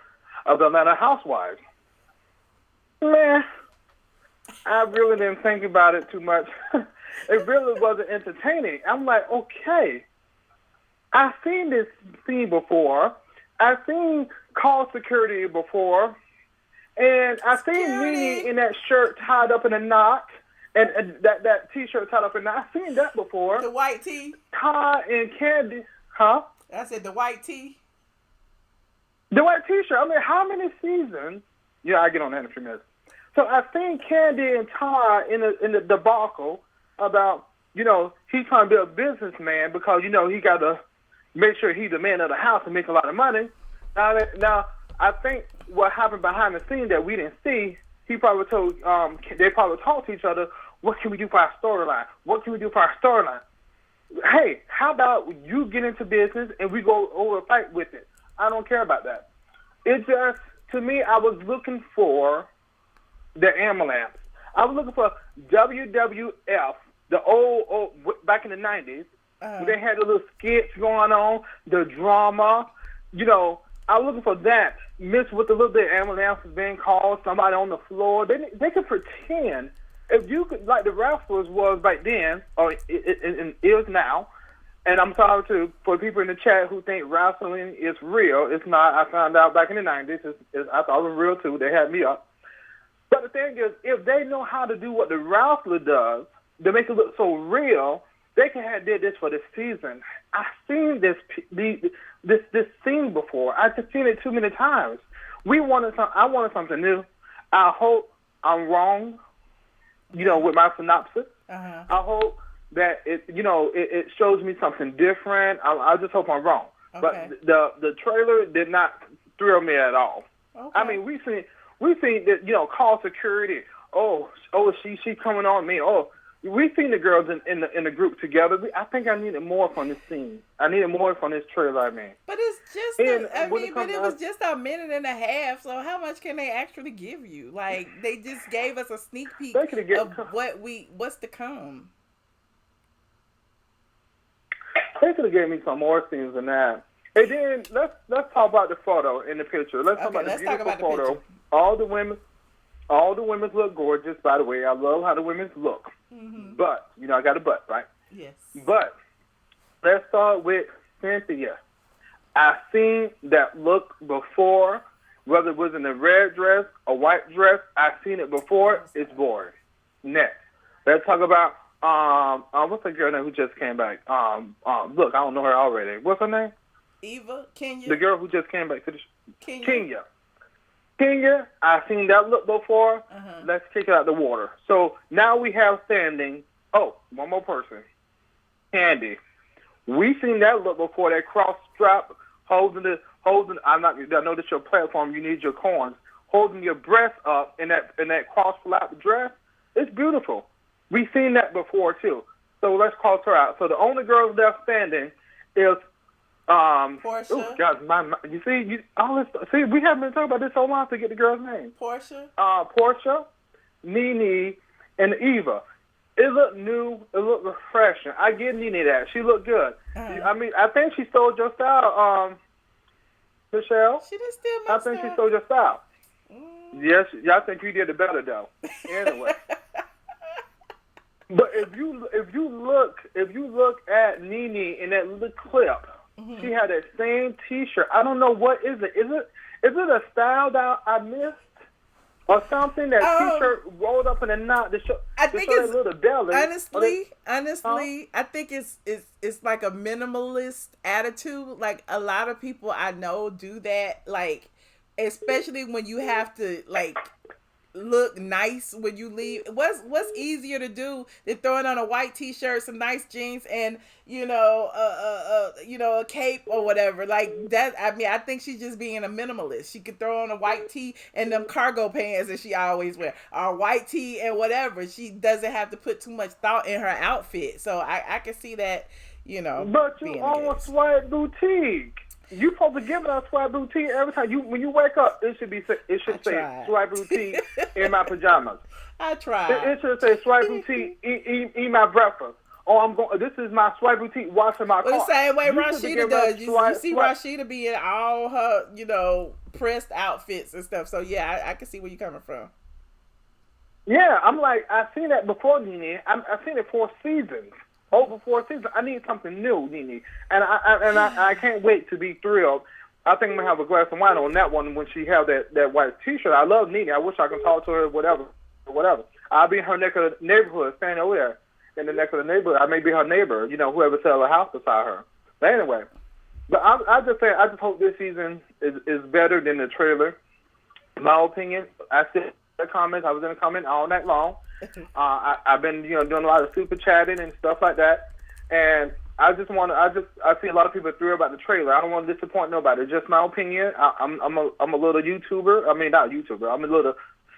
of the Atlanta Housewives? Man, I really didn't think about it too much. It really wasn't entertaining. I'm like, okay, I've seen this scene before. I've seen call security before. And I've seen Nene in that shirt tied up in a knot. And that T-shirt tied up in a knot. I've seen that before.
The white tee?
Ty and Kandi. Huh?
I said the white tee.
The white T-shirt. I mean, how many seasons? Yeah, I get on that in a few minutes. So I've seen Kandi and Ty in the debacle about, he's trying to be a businessman because, he got to make sure he's the man of the house and make a lot of money. Now, I think what happened behind the scenes that we didn't see, they probably talked to each other, what can we do for our storyline? What can we do for our storyline? Hey, how about you get into business and we go over a fight with it? I don't care about that. It just, to me, I was looking for the ATLien. I was looking for WWF, the old back in the 90s. They had the little skits going on, the drama. I was looking for that, mixed with a little bit of ambulance being called, somebody on the floor. They could pretend, if you could, like the wrestlers was back then, or it is now. And I'm sorry for people in the chat who think wrestling is real. It's not. I found out back in the 90s. I thought it was real too. They had me up. But the thing is, if they know how to do what the wrestler does to make it look so real, they can have did this for this season. I've seen this scene before. I've just seen it too many times. I wanted something new. I hope I'm wrong, with my synopsis. I hope that it shows me something different. I just hope I'm wrong. Okay. But the trailer did not thrill me at all. Okay. I mean, we seen that, call security. Oh, she coming on me. Oh, we seen the girls in the group together. I think I needed more from this scene. I needed more from this trailer.
But it's just, it was just a minute and a half. So how much can they actually give you? Like they just gave us a sneak peek of what's to come.
They could have gave me some more scenes than that. And then let's talk about the photo in the picture. Let's talk about the beautiful photo. Picture. All the women look gorgeous. By the way, I love how the women look. Mm-hmm. But I got a but, right?
Yes.
But let's start with Cynthia. I've seen that look before, whether it was in a red dress or white dress. I've seen it before. It's boring. Next, let's talk about what's the girl name who just came back? Look, I don't know her already. What's her name?
Eva, Kenya.
The girl who just came back to the Kenya, I've seen that look before. Let's take it out the water. So now we have standing. Oh, one more person. Kandi. We've seen that look before. That cross strap holding. I know that's your platform. You need your corns. Holding your breast up in that cross flap dress. It's beautiful. We've seen that before too. So let's cross her out. So the only girl left standing is
Porsha.
Oh God, you see, we haven't been talking about this so long to get the girl's name.
Porsha,
Nene, and Eva. It looked new. It looked refreshing. I give Nene that. She looked good. I mean, I think she stole your style, Michelle.
She didn't steal my style.
I think she stole your style. Yes, I think you did it better though. Anyway. But if you look at Nene in that little clip, she had that same T-shirt. I don't know what is it. Is it a style that I missed, or something. That T-shirt rolled up in a knot to show.
I think it's
little belly.
Honestly, I think it's like a minimalist attitude. Like a lot of people I know do that. Like especially when you have to like look nice when you leave. What's easier to do than throwing on a white T-shirt, some nice jeans, and a cape or whatever like that. I mean, I think she's just being a minimalist. She could throw on a white tee and them cargo pants that she always wear, or a white tee and whatever. She doesn't have to put too much thought in her outfit. So I can see that.
But you own a Swipe Boutique. You supposed to give it a Swipe Boutique every time when you wake up. It should say Swipe Boutique in my pajamas.
I tried.
It should say Swipe Boutique eat my breakfast. This is my Swipe Boutique washing my car.
The same way Rashida does. You see Rashida be in all her pressed outfits and stuff. So yeah, I can see where you're coming from.
Yeah, I'm like, I've seen that before, Nene. I've seen it 4 seasons. Over 4 seasons. I need something new, Nene. And I can't wait to be thrilled. I think I'm going to have a glass of wine on that one when she have that white T-shirt. I love Nene. I wish I could talk to her, whatever. I'll be in her neck of the neighborhood, standing over there in the neck of the neighborhood. I may be her neighbor, whoever sells a house beside her. But anyway, I just hope this season is better than the trailer. In my opinion, I said the comments. I was in the comment all night long. I've been doing a lot of super chatting and stuff like that, and I see a lot of people thrilled about the trailer. I don't want to disappoint nobody. Just my opinion. I'm a little YouTuber. I mean, not YouTuber. I'm a little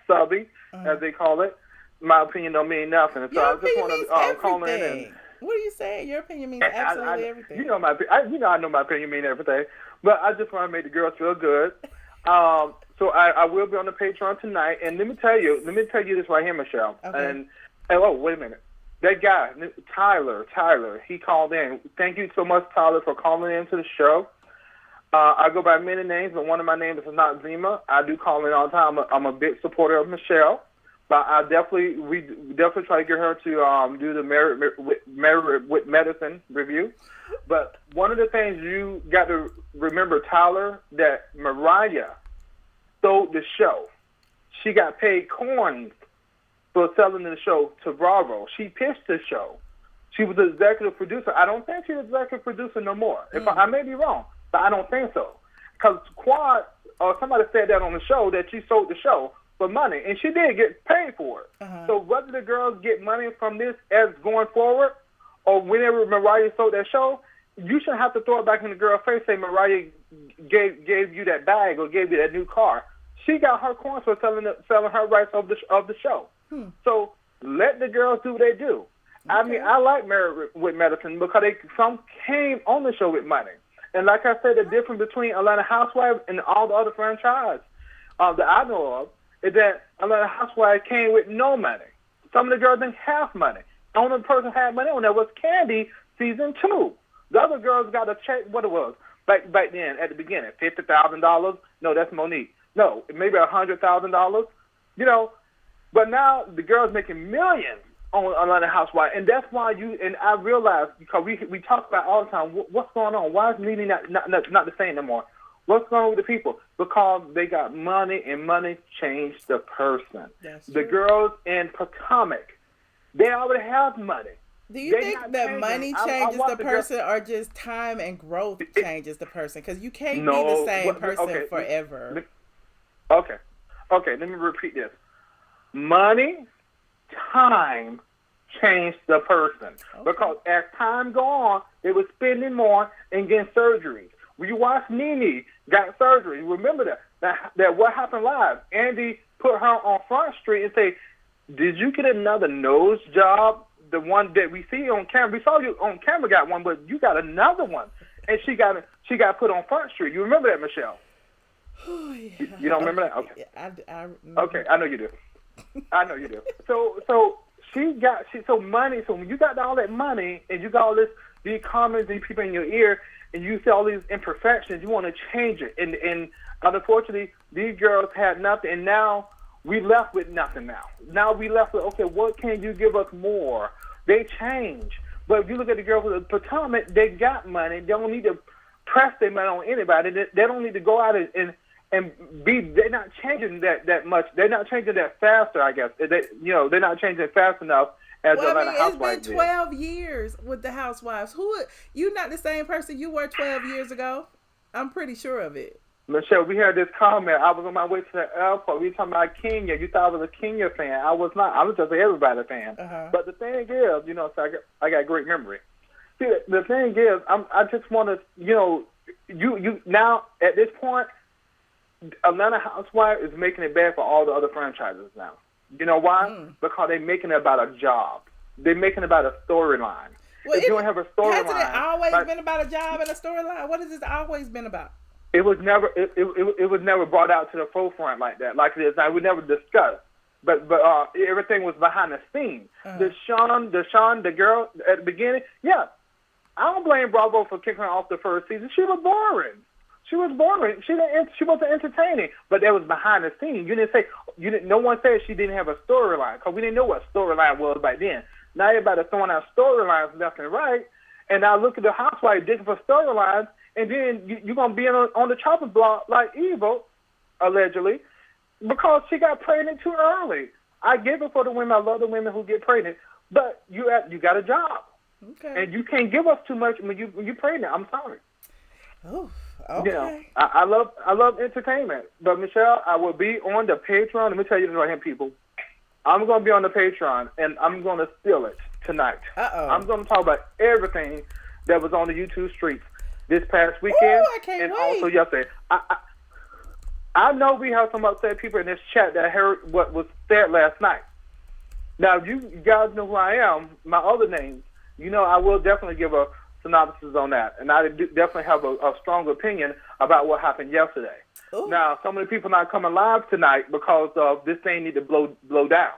subby, as they call it. My opinion don't mean nothing. So I just want to call in and.
What are you saying? Your opinion means absolutely everything.
I know my opinion means everything, but I just want to make the girls feel good. So I will be on the Patreon tonight, and let me tell you this right here, Michelle. Okay. And wait a minute, that guy Tyler, he called in. Thank you so much, Tyler, for calling in to the show. I go by many names, but one of my names is not Zima. I do call in all the time. I'm a big supporter of Michelle, but we definitely try to get her to do the Married with Medicine review. But one of the things you got to remember, Tyler, that Mariah sold the show. She got paid coins for selling the show to Bravo. She pitched the show. She was the executive producer. I don't think she's the executive producer no more. I may be wrong, but I don't think so. Because Quad or somebody said that on the show that she sold the show for money, and she did get paid for it. So whether the girls get money from this as going forward, or whenever Mariah sold that show, you shouldn't have to throw it back in the girl's face, say Mariah gave you that bag or gave you that new car. She got her coins for selling her rights of the show. So let the girls do what they do. Okay. I mean, I like Married with Medicine because some came on the show with money. And like I said, the difference between Atlanta Housewives and all the other franchises that I know of is that Atlanta Housewives came with no money. Some of the girls didn't have money. The only person who had money on there was Kandi season 2. The other girls got a check, what it was, back then at the beginning, $50,000. No, that's Monique. No, maybe $100,000. But now the girls making millions on Atlanta Housewives, and that's why and I realized, because we talk about all the time, what's going on? Why is Nene not the same no more? What's going on with the people? Because they got money, and money changed the person. The girls in Potomac, they already have money.
Do you think that money changes the person, or just time and growth changes the person? Because you can't be the same person forever.
Okay, let me repeat this. Money, time changed the person. Because as time go on, they were spending more and getting surgeries. When you watch Nene got surgery, remember that what happened live, Andy put her on Front Street and say, did you get another nose job? The one that we see on camera, we saw you on camera got one, but you got another one, and she got put on Front Street. You remember that, Michelle?
Oh, yeah.
You don't remember that? Okay. Okay, I know you do. I know you do. So money. So when you got all that money and you got all these comments and people in your ear, and you see all these imperfections, you want to change it. And unfortunately, these girls had nothing, and now we left with nothing now. Now we left with, okay, what can you give us more? They change. But if you look at the girls with the Potomac, they got money. They don't need to press their money on anybody. They don't need to go out and B, they're not changing that much. They're not changing that faster, I guess. They're not changing fast enough as the Atlanta Housewives
it's been 12 years with the Housewives. You're not the same person you were 12 years ago. I'm pretty sure of it.
Michelle, we had this comment. I was on my way to the airport. We were talking about Kenya. You thought I was a Kenya fan. I was not. I was just an everybody fan. But the thing is, so I got great memory. See, the thing is, I just want to, you now at this point, Atlanta Housewives is making it bad for all the other franchises now. You know why? Because they're making it about a job. They're making it about a storyline.
Well,
if you don't have a storyline,
hasn't it always been about a job and a storyline? What has this always been about?
It was never it was never brought out to the forefront like that. Like it is now, we never discussed. But everything was behind the scenes. The girl at the beginning, yeah. I don't blame Bravo for kicking her off the first season. She was boring. She wasn't entertaining. But that was behind the scenes. No one said she didn't have a storyline, because we didn't know what storyline was back then. Now everybody throwing out storylines left and right, and now look at the Housewives digging for storylines. And then you're going to be on the chopping block like Eva, allegedly, because she got pregnant too early. I give it for the women. I love the women who get pregnant. But you got a job. Okay. And you can't give us too much when you're pregnant. I'm sorry.
Oh, okay.
I love entertainment. But, Michelle, I will be on the Patreon. Let me tell you this right here, people. I'm going to be on the Patreon, and I'm going to steal it tonight. I'm going to talk about everything that was on the YouTube streets this past weekend.
I can't wait.
Also yesterday. I know we have some upset people in this chat that heard what was said last night. Now, you guys know who I am, my other names. I will definitely give a synopsis on that. And I definitely have a strong opinion about what happened yesterday. Ooh. Now, some of the people not coming live tonight because of this thing need to blow down.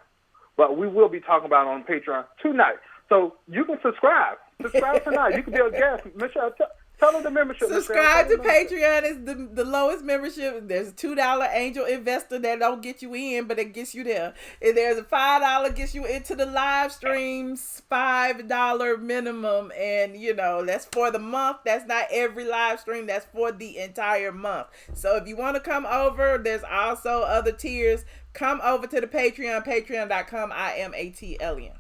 But we will be talking about it on Patreon tonight. So you can subscribe. Subscribe tonight. You can be a guest. Michelle, tell them the membership.
Subscribe to Patreon. Is the lowest membership. There's a $2 angel investor that don't get you in, but it gets you there. And there's a $5 gets you into the live streams, $5 minimum. And, that's for the month. That's not every live stream. That's for the entire month. So if you want to come over, there's also other tiers. Come over to the Patreon, patreon.com, iamATLien.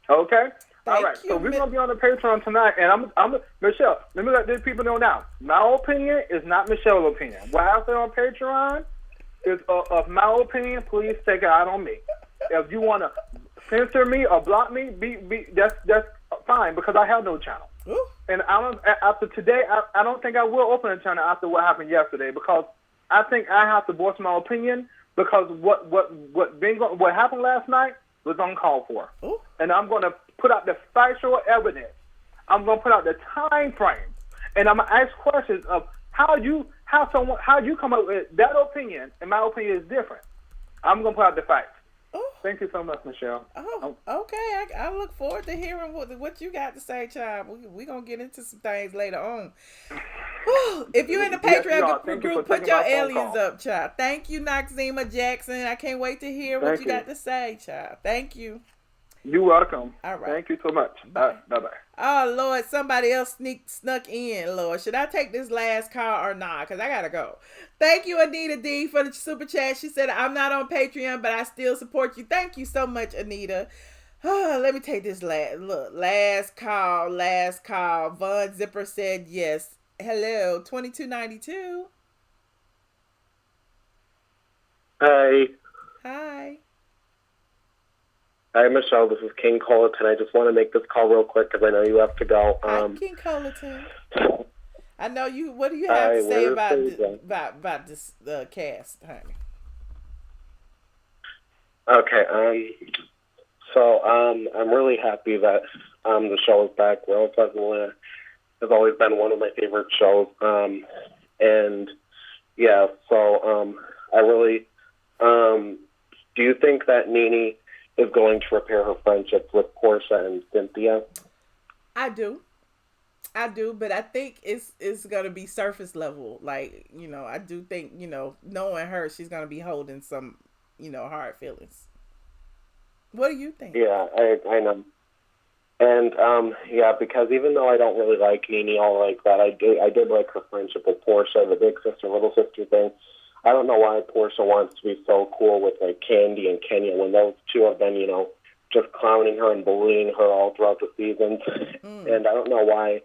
Okay. All right, so we're going to be on the Patreon tonight, and I'm Michelle, let me let these people know now. My opinion is not Michelle's opinion. What I say on Patreon is of my opinion. Please take it out on me. If you want to censor me or block me, that's fine, because I have no channel. Ooh. And after today, I don't think I will open a channel after what happened yesterday, because I think I have to voice my opinion, because what happened last night was uncalled for. Ooh. And I'm going to put out the factual evidence. I'm going to put out the time frame, and I'm going to ask questions of how you come up with that opinion, and my opinion is different. I'm going to put out the facts. Ooh. Thank you so much, Michelle.
Oh, okay. I look forward to hearing what you got to say, child. We're going to get into some things later on. If you're in the Patreon group, put your aliens up, child. Thank you, Noxzema Jackson. I can't wait to hear what you got to say, child. Thank you.
You're welcome.
All right.
Thank you so much. Bye. Bye-bye.
Oh, Lord, somebody else snuck in, Lord. Should I take this last call or not? Because I got to go. Thank you, Anita D, for the super chat. She said, I'm not on Patreon, but I still support you. Thank you so much, Anita. Let me take this last call. Von Zipper said yes. Hello, 2292.
Hi.
Hi.
Hi, Michelle. This is King Colleton. I just want to make this call real quick because I know you have to go.
Hi, King Colleton. I know you. What do you have to say about this cast, honey?
Okay. So I'm really happy that the show is back. Real Housewives of Atlanta has always been one of my favorite shows. And yeah, so I really. Do you think that Nene is going to repair her friendships with Porsha and Cynthia?
I do, but I think it's going to be surface level. Like, I do think, knowing her, she's going to be holding some, hard feelings. What do you think?
Yeah, I know. And yeah, because even though I don't really like Nene all like that, I did like her friendship with Porsha, the big sister, little sister thing. I don't know why Porsha wants to be so cool with like Kandi and Kenya when those two have been, just clowning her and bullying her all throughout the seasons. And I don't know why.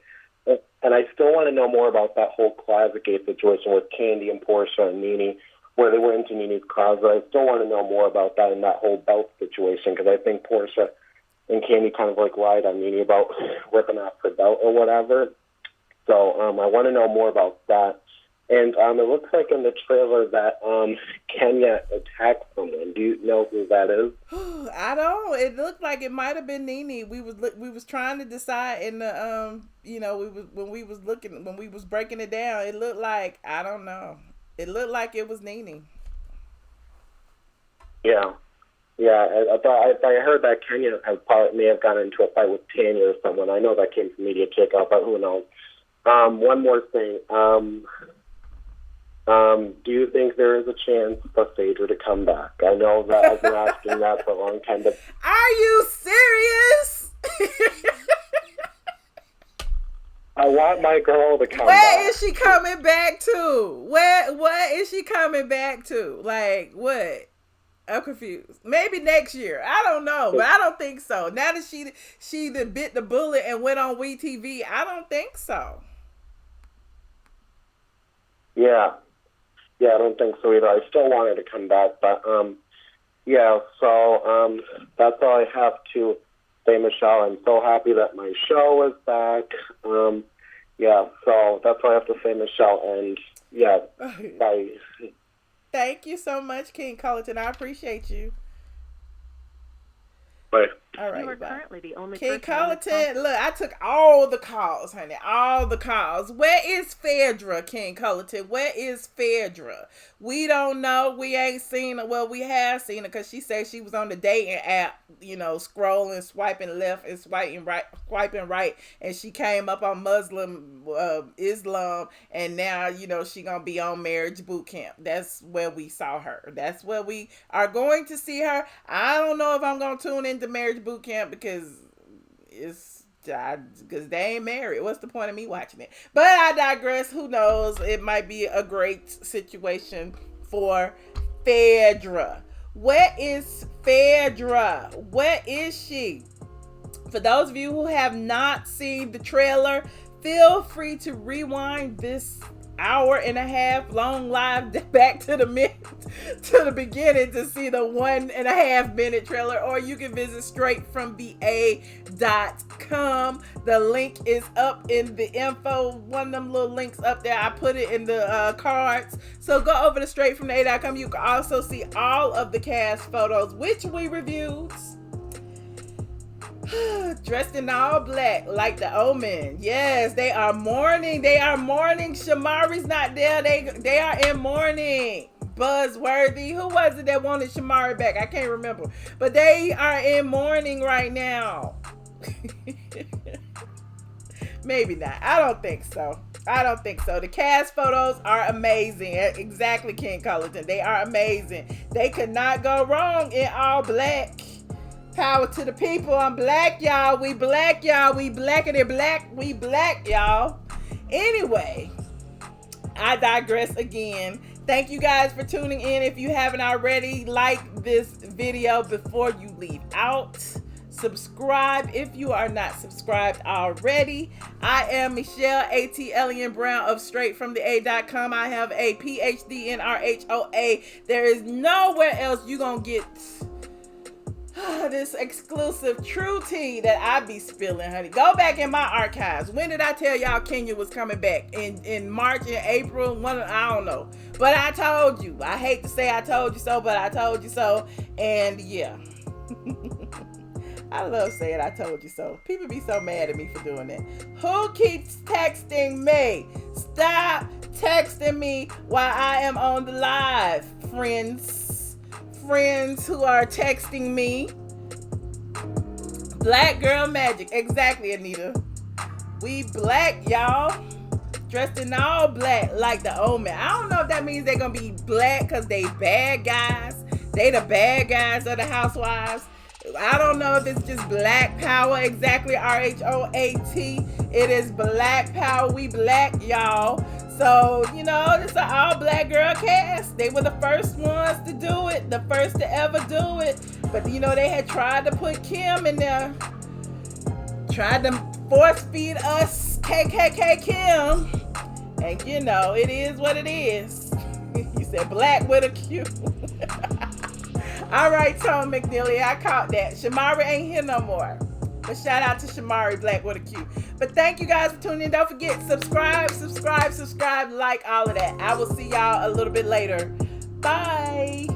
And I still want to know more about that whole Closetgate situation with Kandi and Porsha and Nene, where they went into Nene's closet. I still want to know more about that and that whole belt situation, because I think Porsha and Kandi kind of like lied on Nene about ripping off her belt or whatever. So I want to know more about that. And it looks like in the trailer that Kenya attacked someone. Do you know who that is?
I don't. It looked like it might have been Nene. We was trying to decide in the when we was breaking it down. It looked like, I don't know. It looked like it was Nene.
Yeah. Yeah, I thought I heard that Kenya may have gotten into a fight with Tanya or someone. I know that came from Media Kickoff, but who knows? One more thing. Do you think there is a chance for Phaedra to come back? I know that I've been asking that for a long time. But
are you serious?
I want my girl to come back.
Where is she coming back to? What is she coming back to? Like, what? I'm confused. Maybe next year. I don't know, but I don't think so. Now that she bit the bullet and went on WeTV, I don't think so.
Yeah, I don't think so either. I still want her to come back, but yeah. So that's all I have to say, Michelle. I'm so happy that my show is back. Yeah, so that's all I have to say, Michelle. And yeah, bye.
Thank you so much, King Cullerton. I appreciate you.
Bye.
All right,
you are
bye.
currently the only
King
person on this
Cullerton, look, I took all the calls, honey. All the calls. Where is Phaedra, King Cullerton? Where is Phaedra? We don't know. We ain't seen her. Well, we have seen her because she said she was on the dating app, scrolling, swiping left and swiping right. And she came up on Islam. And now, she going to be on marriage boot camp. That's where we saw her. That's where we are going to see her. I don't know if I'm going to tune into marriage boot camp because they ain't married. What's the point of me watching it? But I digress. Who knows? It might be a great situation for Phaedra. Where is Phaedra? Where is she? For those of you who have not seen the trailer, feel free to rewind this hour-and-a-half long live back to the beginning to see the 1.5-minute trailer, or you can visit straight from the A.com. The link is up in the info, one of them little links up there. I put it in the cards, so go over to straight from the A.com. You can also see all of the cast photos, which we reviewed. Dressed in all black like the Omen. Yes, they are mourning. Shamari's not there. They are in mourning. Buzzworthy. Who was it that wanted Shamari back? I can't remember. But they are in mourning right now. Maybe not. I don't think so. The cast photos are amazing. Exactly, King Cullerton. They are amazing. They could not go wrong in all black. Power to the people. I'm black, y'all. We black, y'all. We blackity black. We black, y'all. Anyway, I digress again. Thank you guys for tuning in. If you haven't already, like this video before you leave out. Subscribe if you are not subscribed already. I am Michelle ATLien Brown of straightfromtheA.com. I have a PhD in RHOA. There is nowhere else you're going to get this exclusive true tea that I be spilling, honey. Go back in my archives. When did I tell y'all Kenya was coming back? In March and April? I don't know. But I told you. I hate to say I told you so, but I told you so. And yeah. I love saying I told you so. People be so mad at me for doing that. Who keeps texting me? Stop texting me while I am on the live, friends who are texting me. Black girl magic. Exactly, Anita. We black, y'all. Dressed in all black like the Omen. I don't know if that means they're gonna be black because they bad guys. They the bad guys of the Housewives. I don't know if it's just black power, exactly, RHOAT. It is black power. We black, y'all. So, you know, it's an all black girl cast. They were the first ones to do it, the first to ever do it. But, you know, they had tried to put Kim in there, tried to force feed us KKK Kim. And, you know, it is what it is. You said black with a Q. All right, Tom McNeely, I caught that. Shamari ain't here no more. But shout out to Shamari, black with a Q. But thank you guys for tuning in. Don't forget, subscribe, like, all of that. I will see y'all a little bit later. Bye.